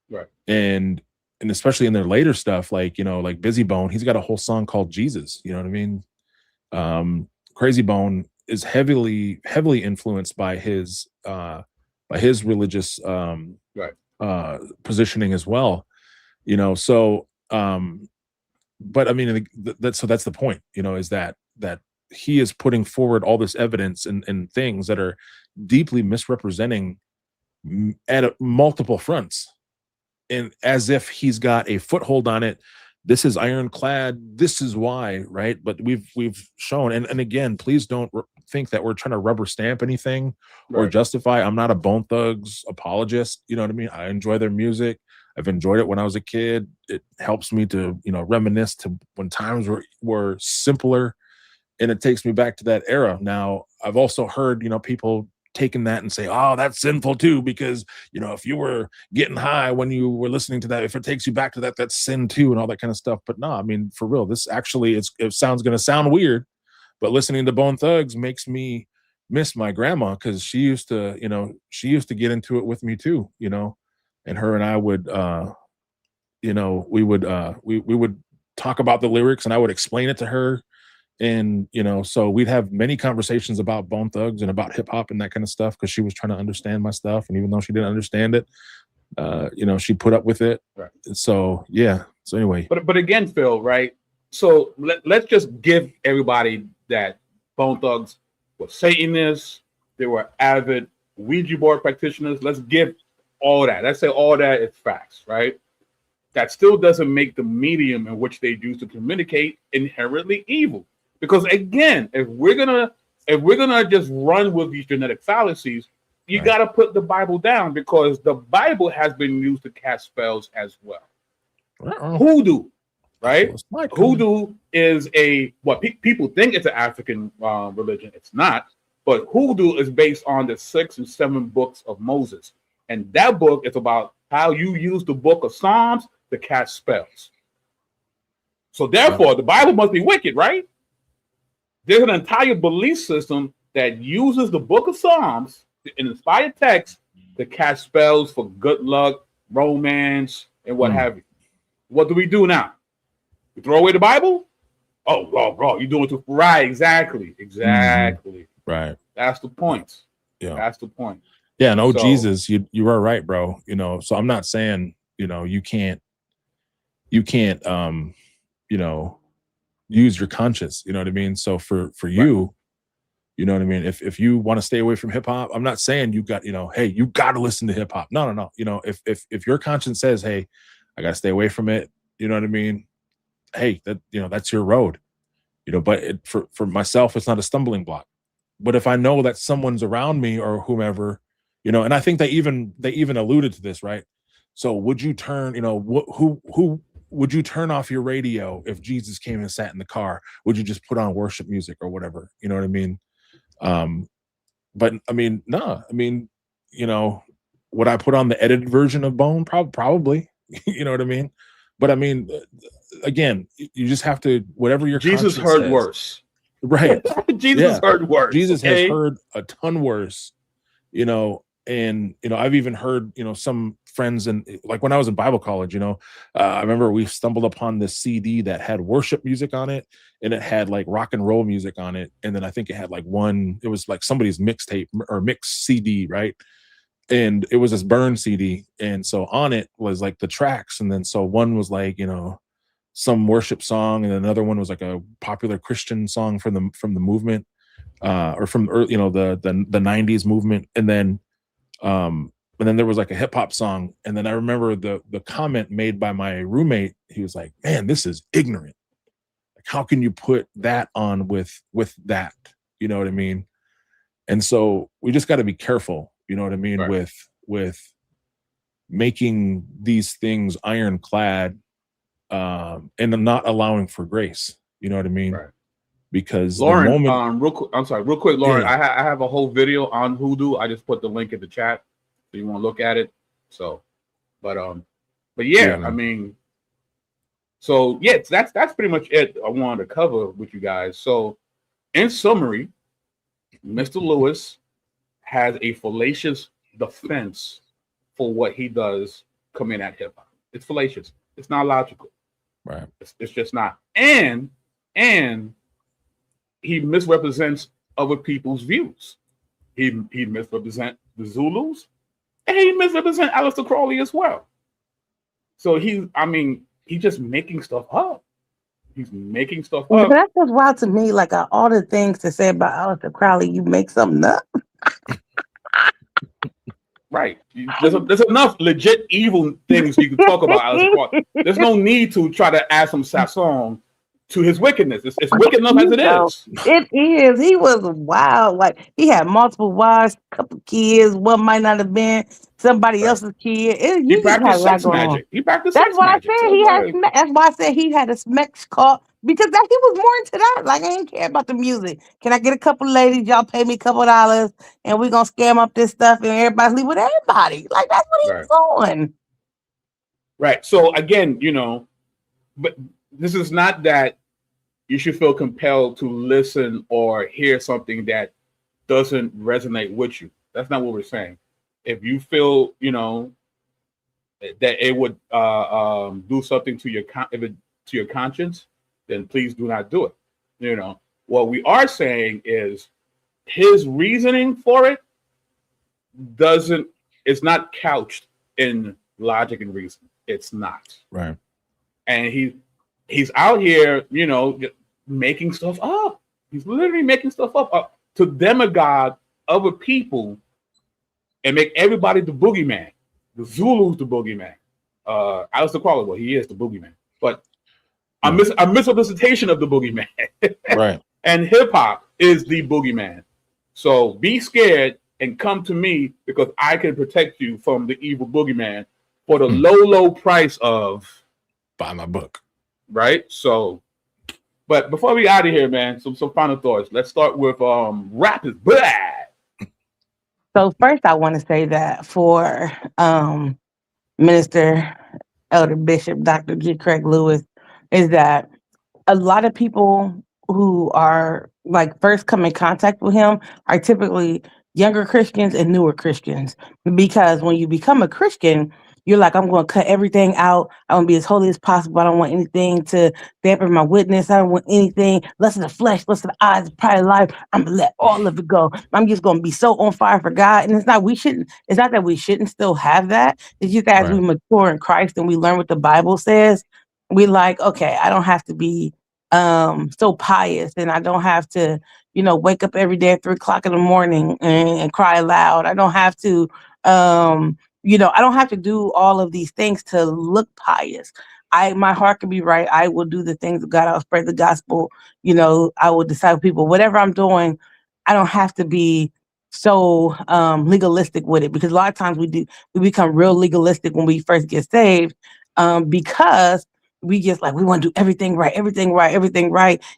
Right. And especially in their later stuff, like, like Busy Bone, he's got a whole song called Jesus. You know what I mean? Crazy Bone is heavily influenced by his religious positioning as well. So but I mean, that's the point, is that he is putting forward all this evidence and things that are deeply misrepresenting at multiple fronts, and as if he's got a foothold on it. This is ironclad. This is why, right? But we've shown, and again, please don't think that we're trying to rubber stamp anything or justify. I'm not a Bone Thugs apologist. You know what I mean? I enjoy their music. I've enjoyed it when I was a kid. It helps me to, reminisce to when times were simpler, and it takes me back to that era. Now, I've also heard, people taking that and say, oh, that's sinful too, because if you were getting high when you were listening to that, if it takes you back to that, that's sin too, and all that kind of stuff. But no, I mean, for real, this actually it sounds going to sound weird, but listening to Bone Thugs makes me miss my grandma, because she used to get into it with me too, and her and I would you know, we would talk about the lyrics, and I would explain it to her. And, you know, so we'd have many conversations about Bone Thugs and about hip hop and that kind of stuff, because she was trying to understand my stuff. And even though she didn't understand it, you know, she put up with it. Right. So, yeah. So anyway. But again, Phil, right? So let's just give everybody that Bone Thugs were Satanists. They were avid Ouija board practitioners. Let's give all that. Let's say all that is facts, right? That still doesn't make the medium in which they use to communicate inherently evil. Because again, if we're gonna just run with these genetic fallacies, you got to put the Bible down, because the Bible has been used to cast spells as well. Hoodoo, right? Hoodoo is what people think it's an African religion. It's not. But hoodoo is based on the 6 and 7 books of Moses. And that book is about how you use the book of Psalms to cast spells. So therefore, the Bible must be wicked, right? There's an entire belief system that uses the book of Psalms, an inspired text, to cast spells for good luck, romance, and what have you. What do we do now? We throw away the Bible? Oh, bro, you're doing it right. Exactly. Right. That's the point. Yeah. That's the point. Yeah. No, Jesus, you are right, bro. You know, so I'm not saying, you know, you can't, you know, use your conscience, you know what I mean? So for you, you know what I mean? If you want to stay away from hip hop, I'm not saying you got, you know, hey, you got to listen to hip hop. No. You know, if your conscience says, hey, I got to stay away from it, you know what I mean? Hey, that, you know, that's your road, you know, but for myself, it's not a stumbling block. But if I know that someone's around me or whomever, you know, and I think they even alluded to this, right? So would you turn, you know, who would you turn off your radio if Jesus came and sat in the car? Would you just put on worship music or whatever? You know what I mean? But I mean, no, I mean, you know, would I put on the edited version of Bone? Probably, you know what I mean? But I mean, again, you just have to, whatever your Jesus conscience heard says, worse. right? Jesus heard worse. Jesus has heard a ton worse, you know. And, you know, I've even heard, you know, some friends, and like when I was in Bible college, you know, I remember we stumbled upon this CD that had worship music on it, and it had like rock and roll music on it. And then I think it had like it was like somebody's mixtape or mix CD, right? And it was this burn CD. And so on it was like the tracks. And then so one was like, you know, some worship song, and another one was like a popular Christian song from the movement, or from you know, the 90s movement. And then there was like a hip hop song. And then I remember the comment made by my roommate. He was like, man, this is ignorant. Like, how can you put that on with that? You know what I mean? And so we just got to be careful, you know what I mean? Right. With making these things ironclad, and not allowing for grace. You know what I mean? Right. Because Lauren, real quick, Lauren, yeah. I have a whole video on hoodoo. I just put the link in the chat, so you want to look at it. So, but yeah, I mean, so yeah, that's pretty much it I wanted to cover with you guys. So, in summary, Mr. Lewis has a fallacious defense for what he does come in at hip hop. It's fallacious. It's not logical. Right. It's just not. And he misrepresents other people's views. He misrepresents the Zulus, and he misrepresents Aleister Crowley as well. So he's just making stuff up. He's making stuff up. That's just wild to me. Like all the things to say about Aleister Crowley, you make something up. Right. There's enough legit evil things you can talk about Aleister Crowley. There's no need to try to add some sassong to his wickedness. It's wicked enough as it is. It is. He was wild. Like he had multiple wives, couple kids. One might not have been somebody else's kid. He practiced sex magic. That's why I said that's why I said he had a sex cult, because he was more into that. Like, I ain't care about the music. Can I get a couple ladies? Y'all pay me a couple dollars, and we're gonna scam up this stuff, and everybody sleep with everybody. Like, that's what he was doing. Right. So again, you know, but this is not that you should feel compelled to listen or hear something that doesn't resonate with you. That's not what we're saying. If you feel, you know, that it would do something to your conscience, then please do not do it. You know, what we are saying is his reasoning for it it's not couched in logic and reason. It's not. Right. And he's out here, you know, making stuff up. He's literally making stuff up to demagogue other people and make everybody the boogeyman. The Zulu's the boogeyman. Alistair Crowley, well, he is the boogeyman. But a misrepresentation of the boogeyman. Right. And hip hop is the boogeyman. So be scared and come to me because I can protect you from the evil boogeyman for the low price of buy my book. Right? So, but before we out of here, man, some final thoughts. Let's start with rap is bad. So first I want to say that for Minister Elder Bishop Dr. G. Craige Lewis is that a lot of people who are like first come in contact with him are typically younger Christians and newer Christians, because when you become a Christian, you're like, I'm going to cut everything out. I want to be as holy as possible. I don't want anything to dampen my witness. I don't want anything less of the flesh, less of the eyes, pride of life. I'm going to let all of it go. I'm just going to be so on fire for God. And it's not that we shouldn't still have that. It's just that as we mature in Christ and we learn what the Bible says, we like, okay, I don't have to be so pious, and I don't have to, you know, wake up every day at 3:00 in the morning and cry aloud. I don't have to, you know, I don't have to do all of these things to look pious. My heart can be right. I will do the things of God. I'll spread the gospel. You know, I will disciple people. Whatever I'm doing, I don't have to be so legalistic with it, because a lot of times we become real legalistic when we first get saved, because we just like, we want to do everything right.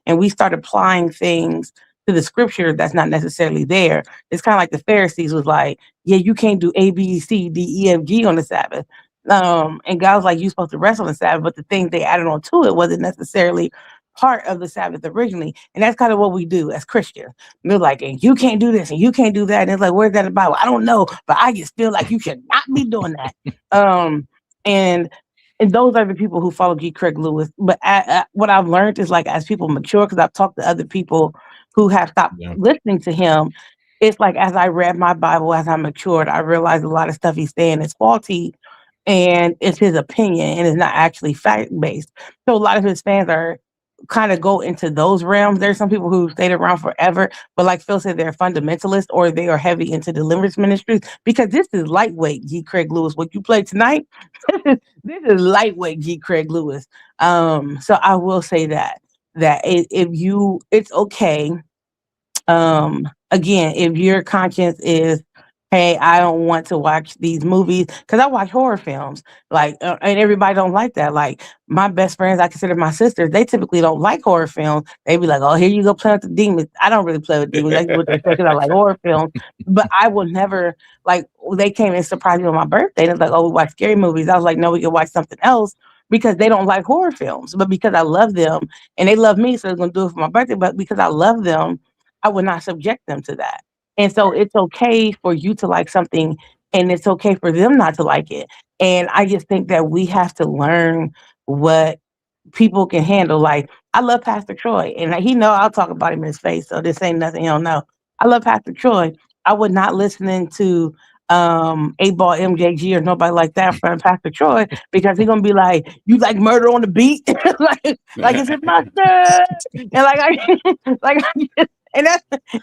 And we start applying things to the scripture that's not necessarily there. It's kind of like the Pharisees was like, yeah, you can't do A, B, C, D, E, F, G on the Sabbath. And God was like, you're supposed to rest on the Sabbath, but the thing they added on to it wasn't necessarily part of the Sabbath originally. And that's kind of what we do as Christians. They're like, and you can't do this and you can't do that. And it's like, where's that in the Bible? I don't know, but I just feel like you should not be doing that. And those are the people who follow G. Craige Lewis. But what I've learned is, like, as people mature, because I've talked to other people who have stopped listening to him, it's like, as I read my Bible, as I matured, I realized a lot of stuff he's saying is faulty, and it's his opinion, and it's not actually fact-based. So a lot of his fans are kind of go into those realms. There's some people who stayed around forever, but like Phil said, they're fundamentalists, or they are heavy into deliverance ministries, because this is lightweight G. Craige Lewis. What you played tonight, this is lightweight G. Craige Lewis. So I will say that it's okay. Again, if your conscience is, hey, I don't want to watch these movies, because I watch horror films, like, and everybody don't like that. Like, my best friends, I consider my sisters, they typically don't like horror films. They be like, oh, here you go play with the demons. I don't really play with demons. That's what they say, because I like horror films. But I will never, like, they came and surprised me on my birthday, and it's like, oh, we watch scary movies. I was like, no, we can watch something else, because they don't like horror films. But because I love them, and they love me, so they're going to do it for my birthday. But because I love them, I would not subject them to that. And so it's okay for you to like something, and it's okay for them not to like it. And I just think that we have to learn what people can handle. Like, I love Pastor Troy, and he know I'll talk about him in his face, so this ain't nothing he don't know. I love Pastor Troy. I would not listening to 8-Ball MJG or nobody like that from Pastor Troy, because he's gonna be like, you like murder on the beat? like is it mustard? And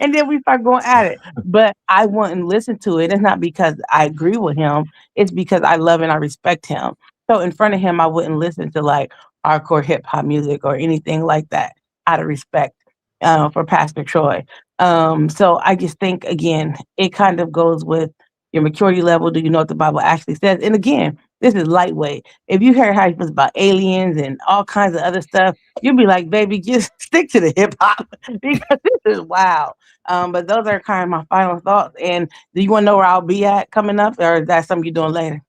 and then we start going at it. But I wouldn't listen to it. It's not because I agree with him. It's because I love and I respect him. So in front of him, I wouldn't listen to like hardcore hip hop music or anything like that out of respect for Pastor Troy. So I just think, again, it kind of goes with your maturity level. Do you know what the Bible actually says? And again, this is lightweight. If you heard how he was about aliens and all kinds of other stuff, you'd be like, baby, just stick to the hip hop, because this is wow. But those are kind of my final thoughts. And do you want to know where I'll be at coming up, or is that something you're doing later?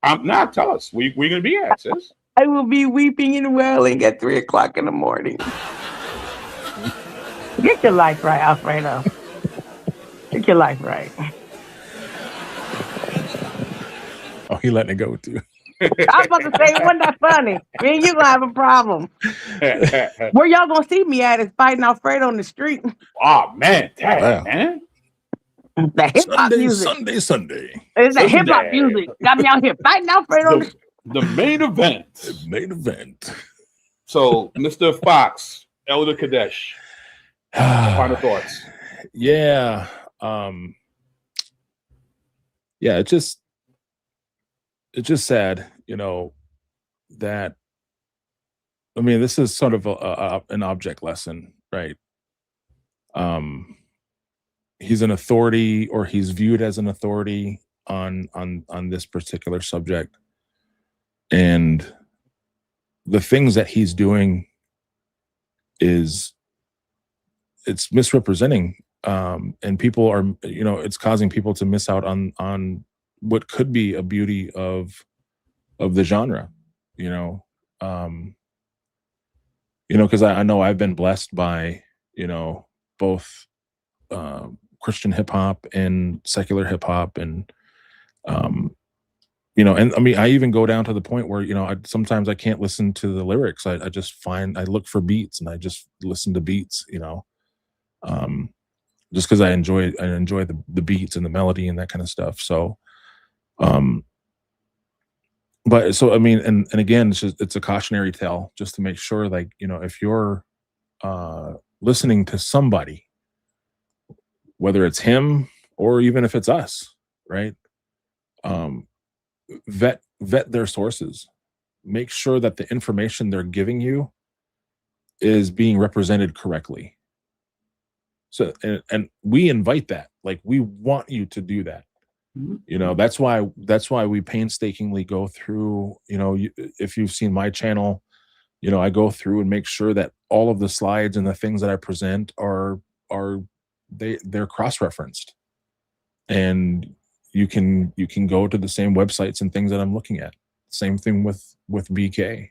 Tell us. Where you gonna be at, sis? I will be weeping and wailing at 3:00 in the morning. Get your life right, Alfredo. Get your life right. Oh, he letting it go too. I'm about to say, wasn't that funny? Me and you gonna have a problem. Where y'all gonna see me at is fighting Alfredo on the street. Oh man, dang, Wow. man. The hip hop music. Sunday. It's the hip hop music. Got me out here fighting Alfredo on the street. The main event. The main event. So, Mr. Fox, Elder Cadesh, final thoughts. Yeah. Yeah, it's just sad, that, I mean, this is sort of an object lesson, right? He's an authority, or he's viewed as an authority on this particular subject. And the things that he's doing it's misrepresenting, and people are, it's causing people to miss out on what could be a beauty of the genre, because I know I've been blessed by, both Christian hip hop and secular hip hop, and and I mean, I even go down to the point where, sometimes I can't listen to the lyrics. I just I look for beats, and I just listen to beats, just because I enjoy the beats and the melody and that kind of stuff. So, but so, I mean, and again, it's a cautionary tale, just to make sure, like, if you're listening to somebody, whether it's him or even if it's us, right? Vet their sources. Make sure that the information they're giving you is being represented correctly. So, and we invite that. Like, we want you to do that. That's why we painstakingly go through, if you've seen my channel, I go through and make sure that all of the slides and the things that I present they're cross-referenced, and you can go to the same websites and things that I'm looking at. Same thing with BK,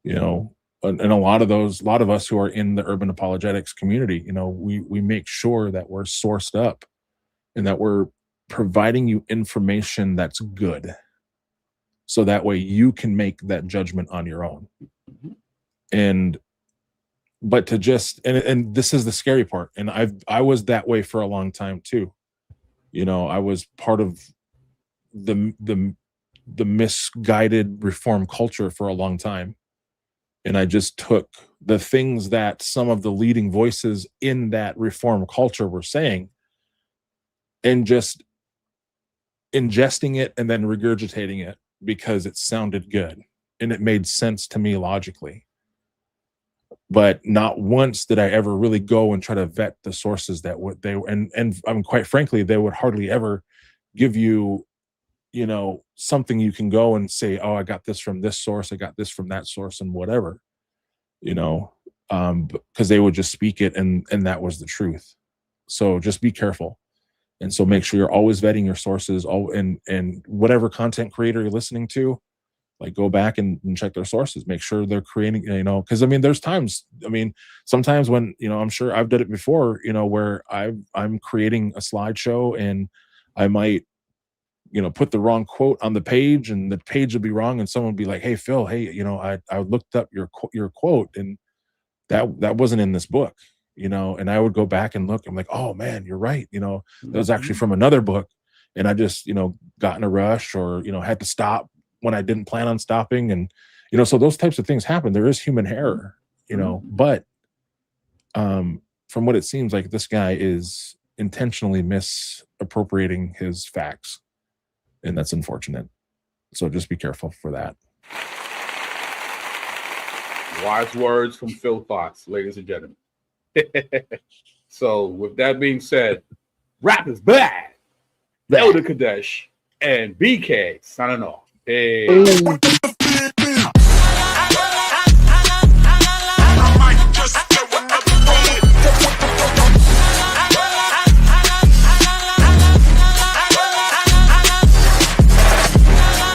and a lot of us who are in the urban apologetics community, we make sure that we're sourced up and that we're providing you information that's good, so that way you can make that judgment on your own. But to just, and this is the scary part, and I was that way for a long time too. I was part of the misguided reform culture for a long time, and I just took the things that some of the leading voices in that reform culture were saying, and just ingesting it and then regurgitating it because it sounded good and it made sense to me logically. But not once did I ever really go and try to vet the sources that and quite frankly, they would hardly ever give you, something you can go and say, oh, I got this from this source, I got this from that source, and whatever, because they would just speak it, and that was the truth. So just be careful. And so make sure you're always vetting your sources, and whatever content creator you're listening to, like, go back and check their sources, make sure they're creating, because I mean, there's times, sometimes when, I'm sure I've done it before, where I'm creating a slideshow and I might, put the wrong quote on the page, and the page will be wrong, and someone will be like, hey, Phil, hey, I looked up your quote, and that wasn't in this book, and I would go back and look, I'm like, oh man, you're right. That was actually from another book. And I just, got in a rush, or, had to stop when I didn't plan on stopping. And, so those types of things happen. There is human error, but from what it seems like, this guy is intentionally misappropriating his facts, and that's unfortunate. So just be careful for that. Wise words from Phil Fox, ladies and gentlemen. So with that being said, rap is bad. Elder Cadesh and BK signing off. Hey.